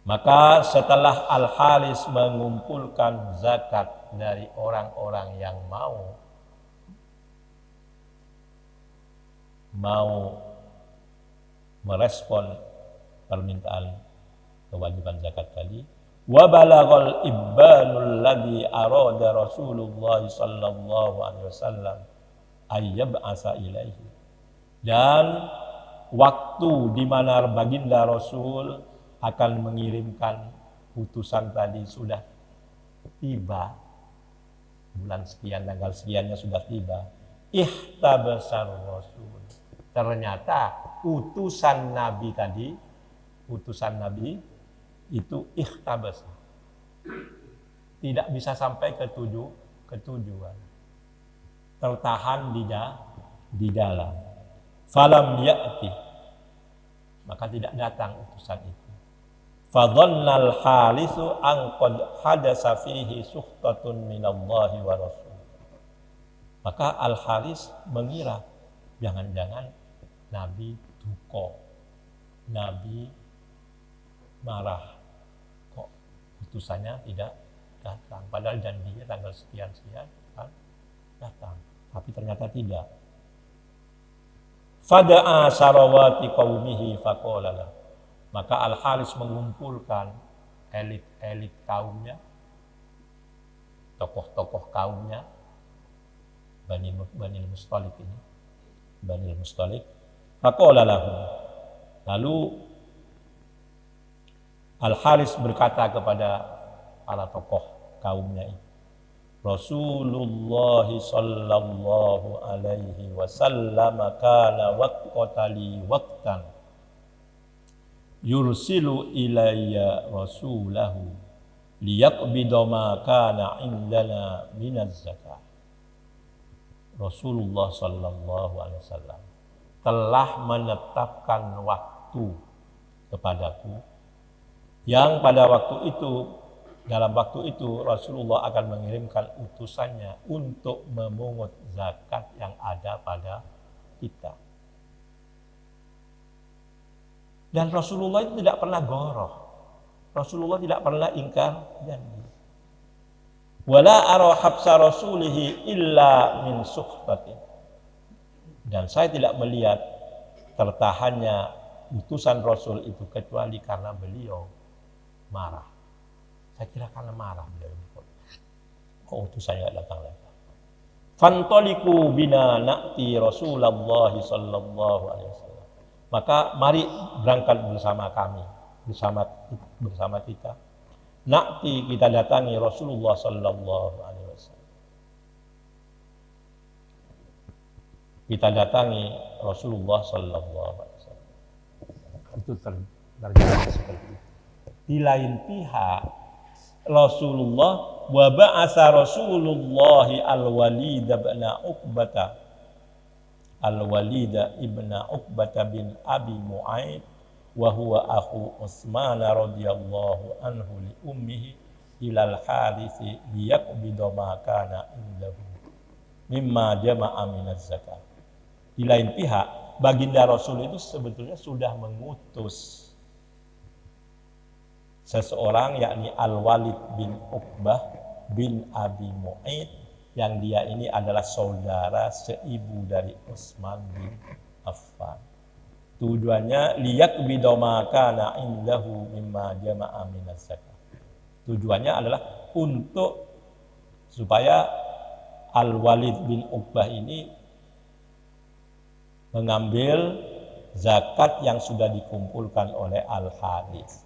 [SPEAKER 1] Maka setelah Al-Haris mengumpulkan zakat dari orang-orang yang mau merespon permintaan kewajiban zakat tadi, wa balaghal ibbanul ladzi arada Rasulullah sallallahu alaihi wasallam ayyab'asa ilaihi, dan waktu di mana baginda Rasul akan mengirimkan utusan tadi sudah tiba, bulan sekian tanggal sekiannya sudah tiba. Ihtabasar Rasul, ternyata utusan Nabi itu ikhtabasa, tidak bisa sampai ke tujuan, tertahan di dalam. Falam ya'ti, maka tidak datang utusan itu. Fadhannal halisu an qad hadasa fihi suhtatun minallahi wa rasul. Maka Al-Haris mengira jangan-jangan Nabi duka, Nabi marah, kok utusannya tidak datang, padahal janjinya tanggal sekian-sekian kan datang, tapi ternyata tidak. Fada'a sarawati qaumihi faqala, maka Al-Haris mengumpulkan elit-elit kaumnya, tokoh-tokoh kaumnya, Bani Mustalik ini, Bani Mustalik. Faqala lahum, lalu Al-Haris berkata kepada para tokoh kaumnya ini, Rasulullah sallallahu alaihi wasallam kana waqtali waqtan yursilu ilayya rasulahu liyaqbida ma kana indana minaz zakah. Rasulullah sallallahu alaihi wasallam telah menetapkan waktu kepadaku, yang pada waktu itu, dalam waktu itu Rasulullah akan mengirimkan utusannya untuk memungut zakat yang ada pada kita. Dan Rasulullah itu tidak pernah goroh, Rasulullah tidak pernah ingkar janji. Wala ara habsa rasulihi illa min sukhbatin, dan saya tidak melihat tertahannya utusan Rasul itu kecuali karena beliau marah. Saya kira karena marah beliau. Kok utusannya tidak datang-datang. Fantoliku bina na'ti Rasulullah sallallahu alaihi wasallam. Maka mari berangkat bersama kami, bersama kita. Na'ti, kita datangi Rasulullah sallallahu alaihi wasallam. Kita datangi Rasulullah sallallahu alaihi wasallam. Itu terjadi seperti itu. Di lain pihak, Rasulullah wa ba'asa Rasulullah al-Walid ibn Uqbah bin Abi Mu'aid wa huwa akhu Utsman radhiyallahu anhu li ummihi ilal Harits liyaqbida ma kana indahu mimma jama'a minaz zakat. Di lain pihak, baginda Rasul itu sebetulnya sudah mengutus seseorang, yakni Al-Walid bin Uqbah bin Abi Mu'aid, yang dia ini adalah saudara seibu dari Utsman bin Affan. Tujuannya liyaqbida ma kana indahu mimma jama'a minaz zakat. Tujuannya adalah untuk supaya Al-Walid bin Uqbah ini mengambil zakat yang sudah dikumpulkan oleh Al-Haris.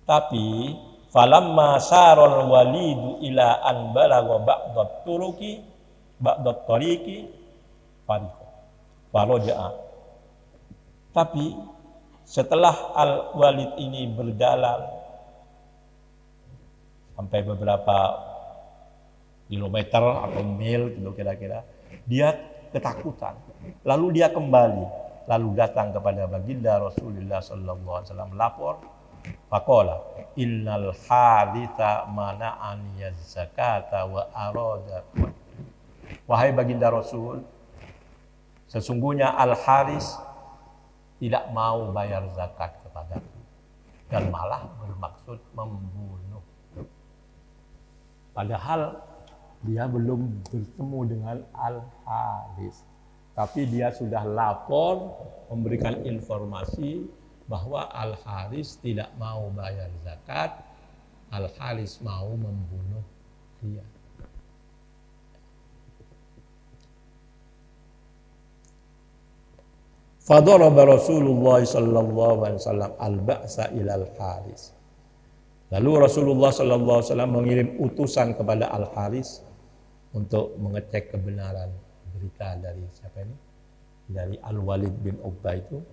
[SPEAKER 1] Tapi falamma saral walidu ila an balagha ba'dat tariqi faraja'a. Tapi setelah Al-Walid ini berjalan sampai beberapa kilometer atau mil gitu kira-kira, dia ketakutan. Lalu dia kembali, lalu datang kepada baginda Rasulullah sallallahu alaihi wasallam melapor. Faqala innal haditha mana'ani zakata wa arada. Wahai baginda Rasul, sesungguhnya Al-Haris tidak mau bayar zakat kepadaku dan malah bermaksud Padahal dia belum bertemu dengan Al-Haris. Tapi dia sudah lapor, memberikan informasi bahwa Al-Haris tidak mau bayar zakat, Al-Haris mau membunuh dia. Fadaraba Rasulullah sallallahu alaihi wasallam al-ba'sa ila al-Haris. Lalu Rasulullah sallallahu alaihi wasallam mengirim utusan kepada Al-Haris untuk mengecek kebenaran berita dari siapa ini? Dari Al-Walid bin Uqbah itu.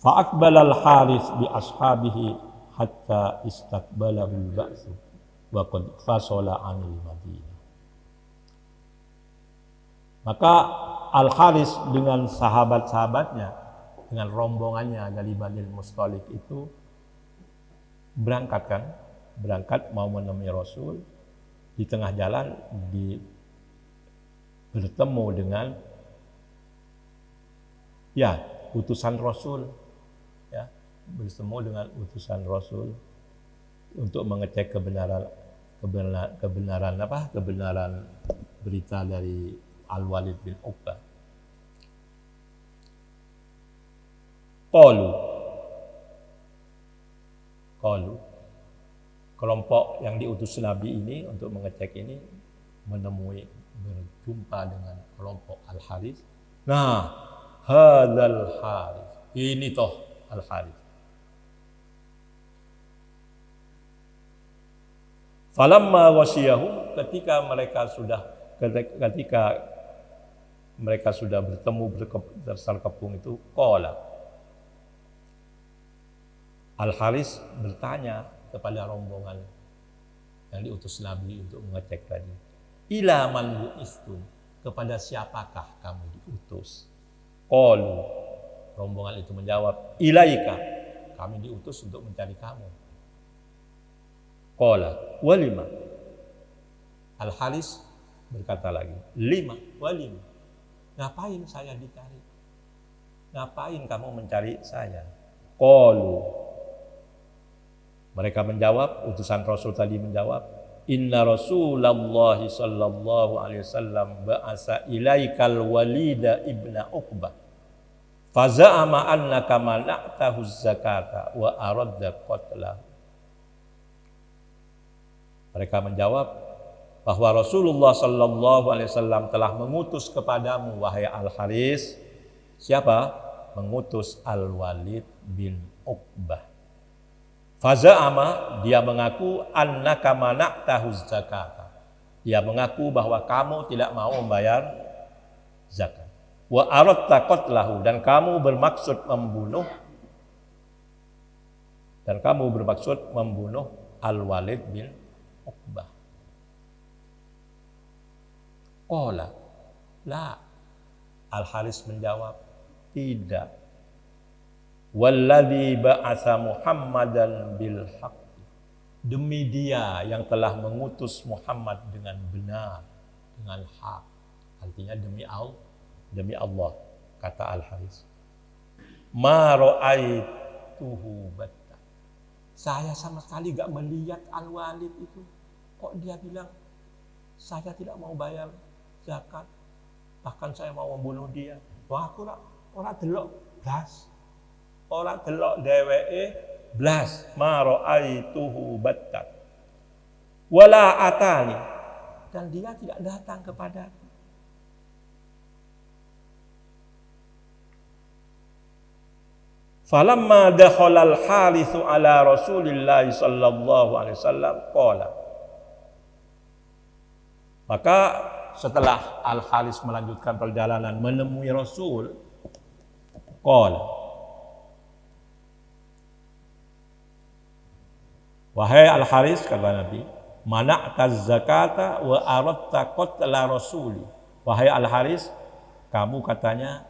[SPEAKER 1] Fa'aqbala al-Haris bi ashabihi hatta istaqbalahu al-ba'su wa qad fasala 'anil Madinah. Maka Al-Haris dengan sahabat-sahabatnya, dengan rombongannya dari Bani Mustalik itu berangkat mau menemui Rasul. Di tengah jalan bertemu dengan utusan Rasul, bertemu dengan utusan Rasul untuk mengecek kebenaran berita dari Al-Walid bin Uqbah. Qalu kelompok yang diutus Nabi ini untuk mengecek ini berjumpa dengan kelompok Al-Haris. Nah, hadzal Haris. Ini toh Al-Haris. Falamma wasiyahum, ketika mereka sudah bertemu berserkepung itu, qala Al-Haris bertanya kepada rombongan yang diutus Nabi untuk mengecek tadi, ila man bu'istum, kepada siapakah kamu diutus? Qalu, rombongan itu menjawab, ilaika, kami diutus untuk mencari kamu. Qala walima, Al-Haris berkata lagi, walima, ngapain saya dicari? Ngapain kamu mencari saya? Qalu, mereka menjawab, utusan Rasul tadi menjawab, inna Rasulullah sallallahu alaihi wasallam ba'asa ilaikal Walida ibna Uqbah faza'ama annaka mana'tahu zakata wa aradda qatlahu. Mereka menjawab bahwa Rasulullah sallallahu alaihi wasallam telah mengutus kepadamu, wahai Al-Haris. Siapa? Mengutus Al-Walid bin Uqbah. Faza'ama, dia mengaku, annaka mana'tahu zakata, dia mengaku bahwa kamu tidak mau membayar zakat. Wa aradta qatlahu, dan kamu bermaksud membunuh Al-Walid bin Uqbah. Qala la, Al-Haris menjawab, tidak. Walladzi ba'atsa Muhammadan bil haqq, demi dia yang telah mengutus Muhammad dengan benar, dengan hak, artinya demi Allah, kata Al-Haris. Ma ra'aituhu batta, saya sama sekali gak melihat Al-Walid itu. Kok dia bilang saya tidak mau bayar zakat, bahkan saya mau membunuh dia. Wah, aku ora delok blas. Ora delok dheweke blas. Ma ra'aituhu battat wala atani, dan dia tidak datang kepadaku. Falamma dakhala al-Haris ala Rasulillah sallallahu alaihi wasallam qala, maka setelah Al-Haris melanjutkan perjalanan menemui Rasul, qala, wahai Al-Haris, kata Nabi, mana'taz zakata wa aradta qatla rasuli. Wahai Al-Haris, kamu katanya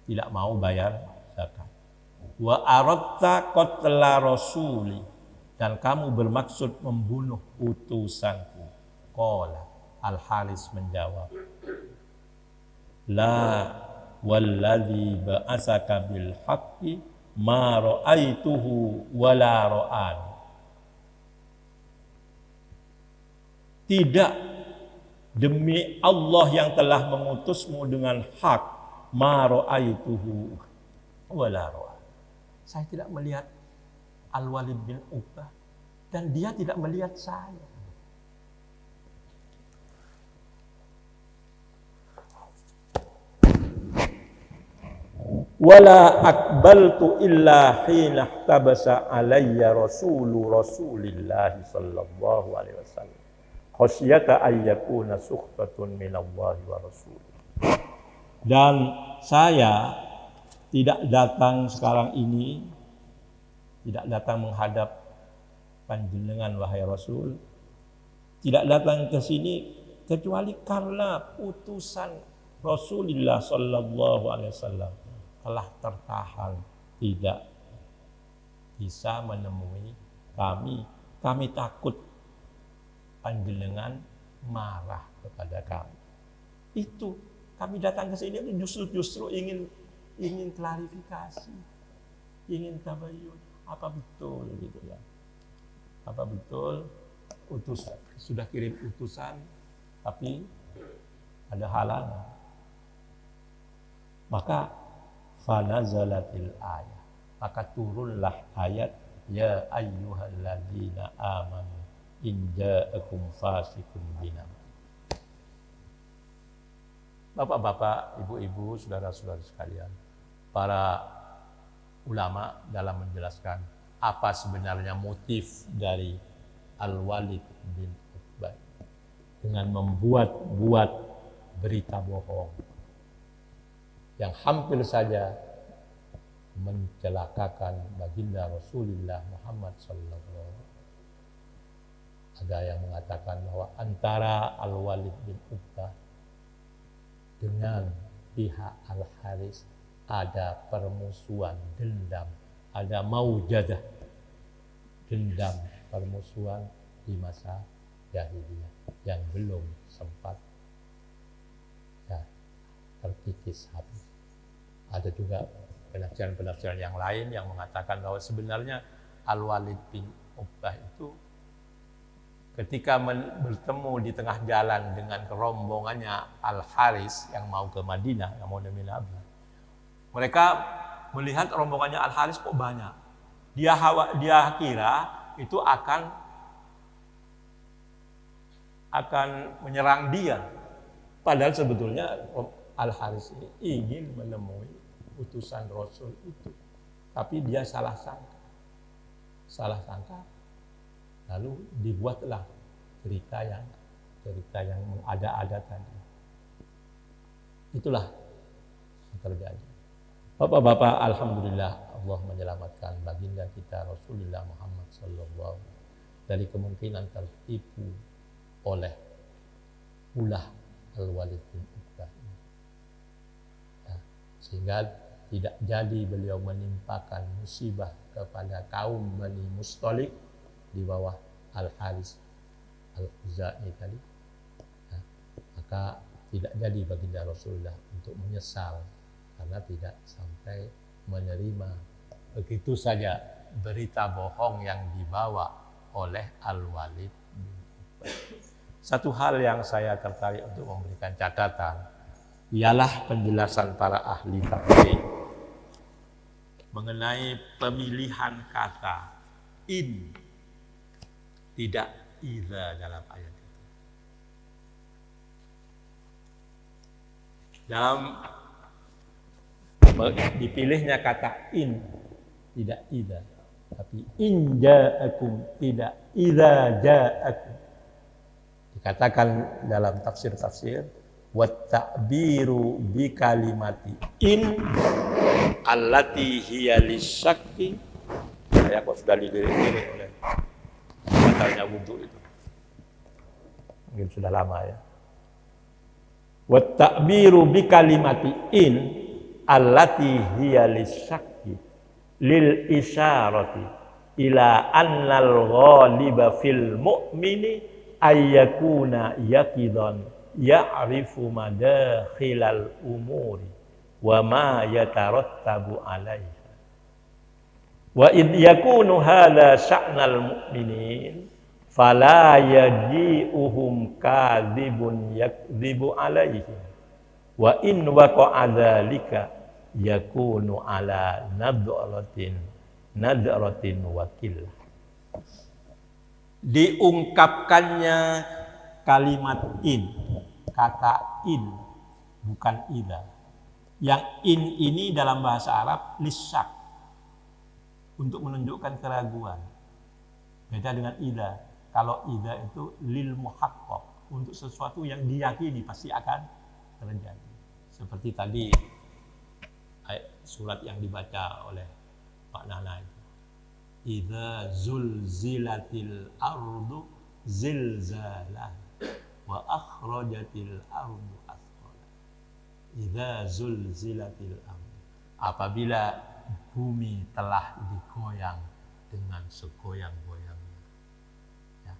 [SPEAKER 1] tidak mau bayar zakat. Wa aradta qatla rasuli, dan kamu bermaksud membunuh utusanku. Qala, Al-Haris menjawab, la, Walladzi ba'asaka bil haqqi ma ra'aituhu wala ra'ani. Tidak, demi Allah yang telah mengutusmu dengan hak, ma ra'aituhu wala ra'ani. Saya tidak melihat Al-Walid bin Uqbah dan dia tidak melihat saya. Wala akbaltu illa hina ihtabasa alayya Rasulillah sallallahu alaihi wasallam khasyata ayyakuna sukhtatun minallahi wa rasulih. Dan saya tidak datang sekarang ini, tidak datang menghadap panjenengan wahai Rasul, tidak datang ke sini kecuali karena utusan Rasulullah sallallahu alaihi wasallam telah tertahan, tidak bisa menemui kami. Kami takut panjenengan marah kepada kami. Itu kami datang ke sini justru ingin klarifikasi, ingin tabayyun. Apa betul gitu ya? Apa betul utusan sudah kirim utusan tapi ada halangan? Maka fanazalatil ayat, maka turunlah ayat ya ayyuhalladzina amanu in ja'akum fasiqun binaba'in. Bapak-bapak, ibu-ibu, saudara-saudara sekalian, para ulama dalam menjelaskan apa sebenarnya motif dari Al-Walid bin Uqbah dengan membuat berita bohong yang hampir saja mencelakakan baginda Rasulullah Muhammad sallallahu alaihi wasallam. Ada yang mengatakan bahwa antara Al-Walid bin Uqbah dengan pihak Al-Haris ada permusuhan, dendam, ada maujadah, dendam, permusuhan di masa jahiliyah yang belum sempat terkikis habis. Ada juga penafsiran-penafsiran yang lain yang mengatakan bahwa sebenarnya Al-Walid bin Uqbah itu ketika bertemu di tengah jalan dengan rombongannya Al-Haris yang mau ke Madinah, yang mau ke Nabi, mereka melihat rombongannya Al-Haris kok banyak. Dia kira itu akan menyerang dia. Padahal sebetulnya Al-Haris ini ingin menemui utusan Rasul itu, tapi dia salah sangka, lalu dibuatlah cerita yang mengada-ada tadi. Itulah yang terjadi. Bapak-bapak, alhamdulillah Allah menyelamatkan baginda kita Rasulullah Muhammad sallallahu dari kemungkinan tertipu oleh ulah Al-Walid bin Uqbah. Sehingga tidak jadi beliau menimpakan musibah kepada kaum Bani Mustalik di bawah Al-Haris Al-Khuzai tadi. Maka tidak jadi baginda Rasulullah untuk menyesal karena tidak sampai menerima begitu saja berita bohong yang dibawa oleh Al-Walid bin Uqbah. Satu hal yang saya tertarik untuk memberikan catatan ialah penjelasan para ahli tafsir mengenai pemilihan kata in, tidak idza dalam ayat itu. Dalam dipilihnya kata in, tidak idza, tapi in ja'akum, tidak idza ja'akum. Dikatakan dalam tafsir-tafsir wat ta'biru bi kalimati in allati hiya lisyakki. Saya kok sudah dilirik-lirik oleh batalnya wudhu itu, mungkin sudah lama ya. Wat ta'biru bi kalimati in allati hiya lisyakki lil isyarati ila annal ghaliba fil mu'mini ayyakuna yaqidan ya'rifu madakhilal umuri wa ma yatarattabu 'alaiha. Wa id yakunu hadza sya'nal mu'minin fala yaji'uhum kadzibun yakdzibu 'alaihim. Wa in waqa'a dzalika yakunu 'ala nadratin wakil. Diungkapkannya kalimat in, kata in, bukan idza. Yang in ini dalam bahasa Arab lisyak, untuk menunjukkan keraguan. Beda dengan idza. Kalau idza itu lil muhaqqaq, untuk sesuatu yang diyakini pasti akan terjadi. Seperti tadi surat yang dibaca oleh Pak Nana itu. Idza zulzilatil ardu zilzalah wa akhrajatil ardu athqalah. Idza zulzilatil ardu. Apabila bumi telah digoyang dengan segoyang-goyangnya. Ya.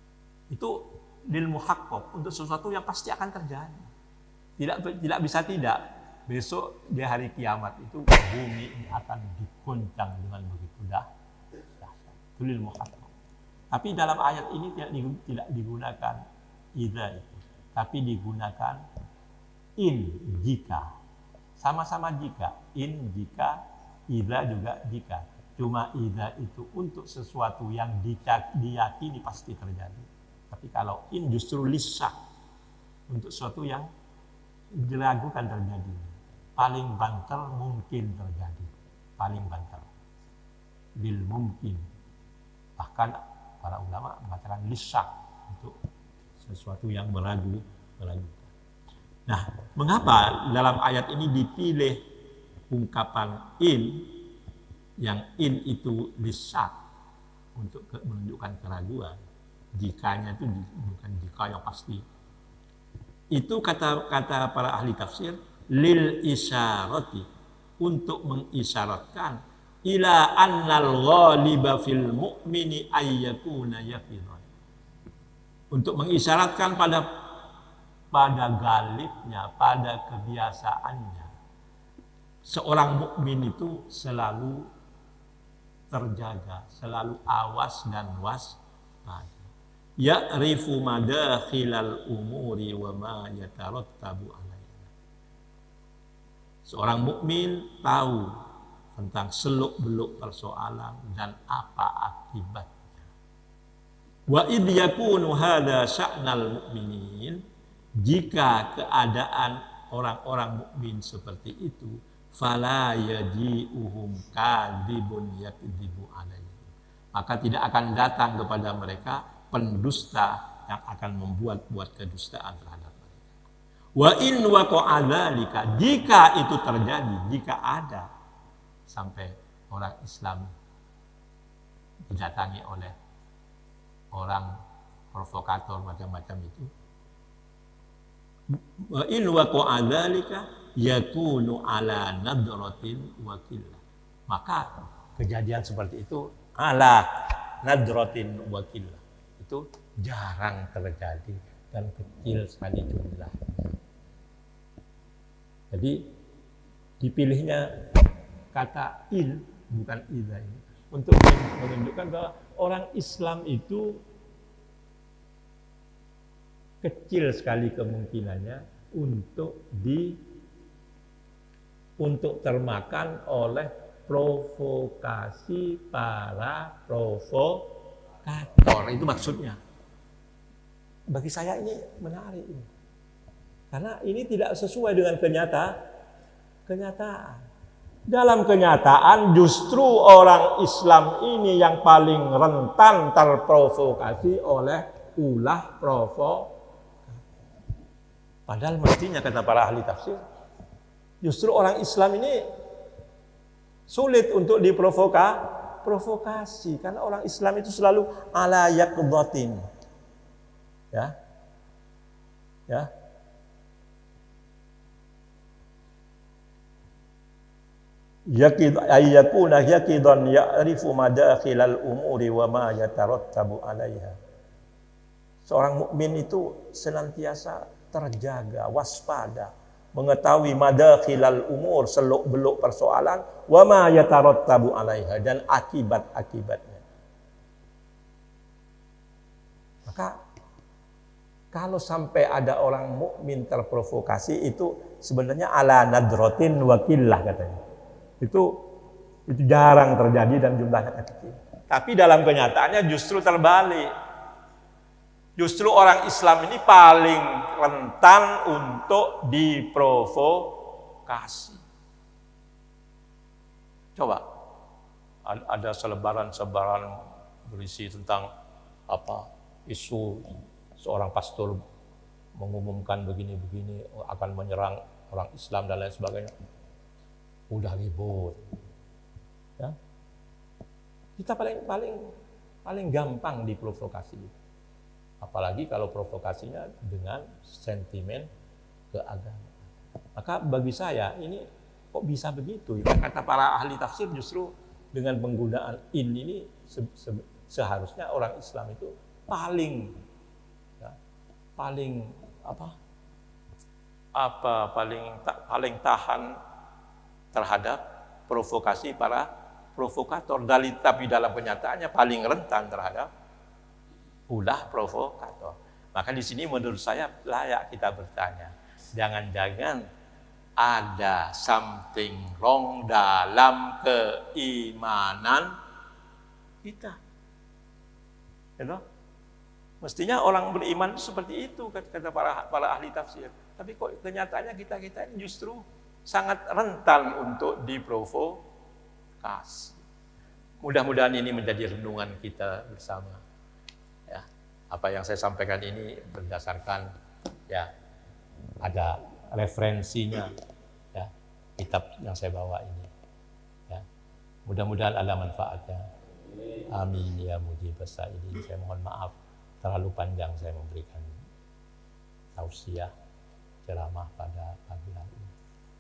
[SPEAKER 1] Itu lil muhaqqaq, untuk sesuatu yang pasti akan terjadi. Tidak bisa tidak. Besok di hari kiamat itu bumi ini akan diguncang dengan begitu dahsyat. Itu lil muhaqqaq. Tapi dalam ayat ini tidak digunakan idza itu, tapi digunakan in, jika. Sama-sama jika, in jika, idza juga jika. Cuma idza itu untuk sesuatu yang diyakini pasti terjadi. Tapi kalau in justru lisyak, untuk sesuatu yang diragukan terjadi. Paling banter mungkin terjadi. Paling banter. Bil mungkin. Bahkan para ulama mengatakan lisyak, untuk sesuatu yang meragukan. Nah, mengapa dalam ayat ini dipilih ungkapan in, yang in itu lisyak untuk menunjukkan keraguan, jikanya itu bukan jika yang pasti. Itu kata para ahli tafsir lil isyarati, untuk mengisyaratkan ila annal ghaliba fil mu'mini ayyakuna yaqidhan, untuk mengisyaratkan pada galibnya, pada kebiasaannya seorang mukmin itu selalu terjaga, selalu awas dan waspada. Ya'rifu madakhilal umuri wa ma yatarattabu 'alaiha. Seorang mukmin tahu tentang seluk-beluk persoalan dan apa akibatnya. Wa id yakunu hadza sya'nal mu'minin, jika keadaan orang-orang mukmin seperti itu, fala yaji'uhum kadzibun yakdzibu 'alaihi, maka tidak akan datang kepada mereka pendusta yang akan membuat kedustaan terhadap mereka. Wa in waqa'a dzalika, jika itu terjadi, jika ada sampai orang Islam didatangi oleh orang provokator macam-macam itu, wa in waqa'a dzalika yakunu ala nadratin wakillah, maka kejadian seperti itu ala nadratin wakillah, itu jarang terjadi dan kecil sekali jumlah. Jadi dipilihnya kata il, bukan idza ini, untuk menunjukkan bahwa orang Islam itu kecil sekali kemungkinannya untuk termakan oleh provokasi para provokator. Itu maksudnya. Bagi saya ini menarik ini. Karena ini tidak sesuai dengan kenyataan. Dalam kenyataan justru orang Islam ini yang paling rentan terprovokasi oleh ulah provokator. Padahal mestinya, kata para ahli tafsir, justru orang Islam ini sulit untuk diprovokasi, karena orang Islam itu selalu ala yaqdhatin. Ya. Yaqid ayyakuna yaqidan ya'rifu madakhilal umuri wa ma yatarattabu 'alaiha. Seorang mukmin itu senantiasa terjaga, waspada, mengetahui madakhilal umur, seluk-beluk persoalan, wa ma yatarattabu 'alaiha, dan akibat-akibatnya. Maka kalau sampai ada orang mukmin terprovokasi, itu sebenarnya ala nadrotin wakillah katanya. Itu jarang terjadi dan jumlahnya kecil. Tapi dalam kenyataannya justru terbalik. Justru orang Islam ini paling rentan untuk diprovokasi. Coba, ada selebaran-selebaran berisi tentang isu seorang pastor mengumumkan begini-begini akan menyerang orang Islam dan lain sebagainya. Udah ribut. Ya. Kita paling gampang diprovokasi. Apalagi kalau provokasinya dengan sentimen keagamaan. Maka bagi saya ini kok bisa begitu? Ya? Kata para ahli tafsir, justru dengan penggunaan ini seharusnya orang Islam itu paling tahan terhadap provokasi para provokator. Tapi dalam kenyataannya paling rentan terhadap ulah provokator. Maka di sini menurut saya layak kita bertanya, jangan-jangan ada something wrong dalam keimanan kita. You know? Mestinya orang beriman seperti itu, kata para ahli tafsir. Tapi kok kenyataannya kita ini justru sangat rentan untuk diprovokasi. Mudah-mudahan ini menjadi renungan kita bersama. Ya, apa yang saya sampaikan ini berdasarkan ada referensinya, ya, kitab yang saya bawa ini. Ya, mudah-mudahan ada manfaatnya. Amin ya mujibas sa'ilin. Saya mohon maaf terlalu panjang saya memberikan tausiah ceramah pada pagi hari ini.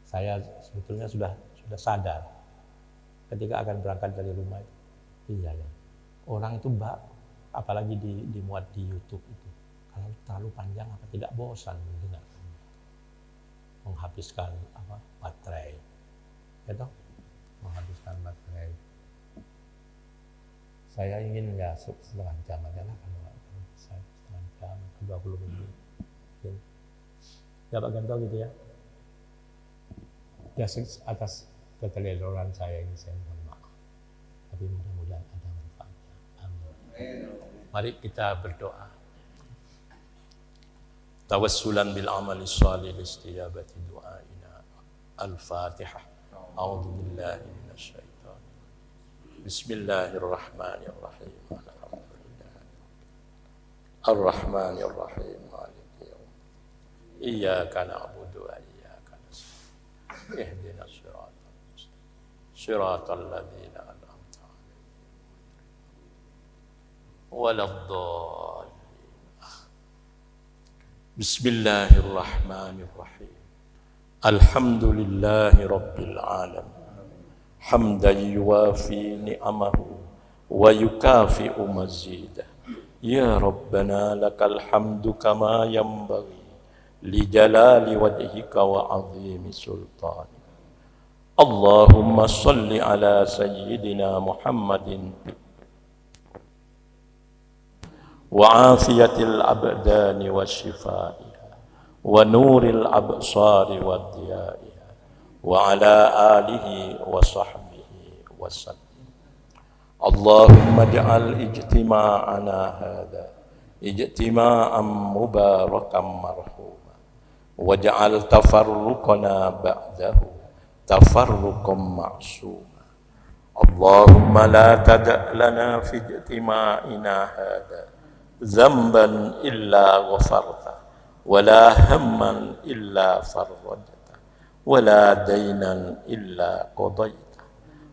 [SPEAKER 1] Saya sebetulnya sudah sadar ketika akan berangkat dari rumah itu. Iya ya. Orang itu apalagi dimuat di YouTube itu. Kalau terlalu panjang tidak bosan mendengar. Menghabiskan baterai. Ya toh? Menghabiskan baterai. Saya ingin setengah jam aja lah kalau bisa setengah jam, 20 menit. Ya Pak Ganto gitu ya. Ya atas keteledoran saya ini saya mohon maaf. Tapi mudah-mudahan ada manfaatnya. Amin. Mari kita berdoa. Tawassulan bil amali shalih istijabati du'aina. Al-Fatihah. A'udzu billahi minasyaitonir rajim. Bismillahirrahmanirrahim. Alhamdulillah. Ar-Rahmanir Rahim. Maliki yaumiddin. Iyyaka na'budu wa iyyaka nasta'in. Ihdinas siratal mustaqim. Siratal ladzina an'amta 'alaihim. Waladdallin. Bismillahirrahmanirrahim. Alhamdulillahi rabbil alamin. Hamdan yuwafi ni'amahu wa yukafi'u mazidah. Ya Rabbana lakal hamdu kama yanbaghi li jalali wajhika wa 'azimi sultanik. Allahumma salli ala sayyidina Muhammadin wa afiyatil abdani wa shifaiha wa nuril absari wa diyaiha wa ala alihi wa sahbihi wa sallim. Allahumma ja'al ijtima'ana hadha ijtima'an mubarakan marhuma waj'al tafarruqana ba'dahu tafarruqan ma'suma. Allahumma la tada' lana fi ijtima'ina hadha dhanban illa ghafarta wala hamman illa farrajta wala daynan illa qadayta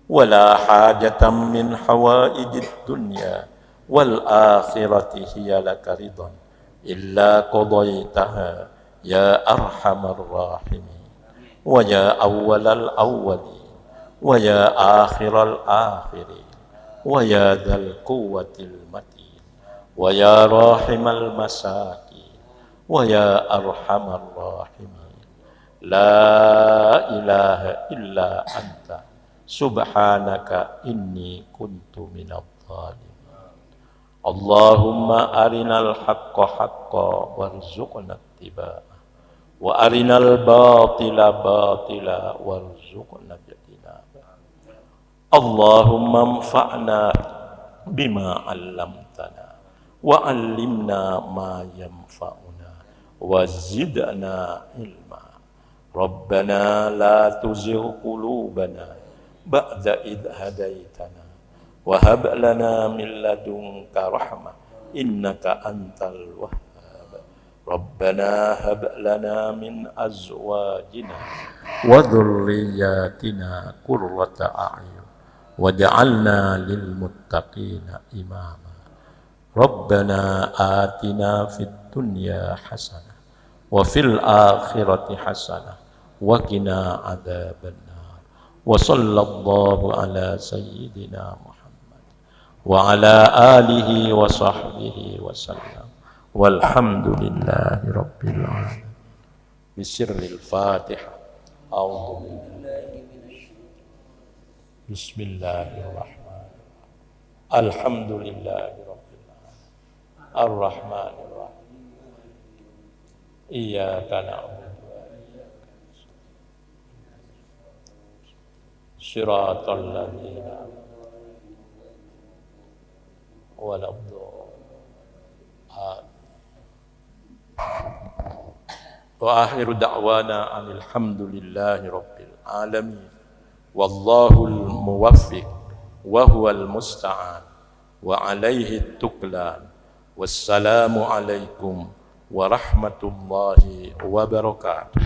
[SPEAKER 1] wala hajatan min hawaijid dunya wal akhirati hiya laka ridan illa qadaytaha ya arhamar rahimin wa ya awwalal awwalin wa ya akhiral akhirin wa ya dzal quwwatil matin wa ya rahimal masakin wa ya arhamar rahimin La ilaha illa anta subhanaka inni kuntu minadh dhalimin. Allahumma arinal haqqa haqqa warzuqna ittiba'ah wa arinal batila batila warzuqna ijtinabah. Allahumma anfa'na bima 'allamtana wa 'allimna ma yanfa'una wa zidna ilma. Rabbana la tuzigh qulubana ba'da idh hadaitana wa hab lana min ladunka rahmah innaka antal wahhab. Rabbana hab lana min azwajina wa dhurriyyatina qurrata a'yun waj'alna lil muttaqina imama. Rabbana atina fid dunya hasanah wa fil akhirati hasanah wa qina adzabannar. Wa sallallahu ala sayyidina Muhammad wa ala alihi wa sahbihi wa sallam. Walhamdulillahi rabbil alamin. Bisirril Fatihah. A'udzu billahi Bismillahirrahmanirrahim. Alhamdulillahi rabbil alamin. Ar-Rahmanir Rahim. Iyyaka na'budu Shiratal ladzina wa akhiru da'wana alhamdulillahi rabbil alamin. Wallahul muwaffiq wa huwal musta'an wa alaihi tuklan. Wassalamu alaikum warahmatullahi wabarakatuh.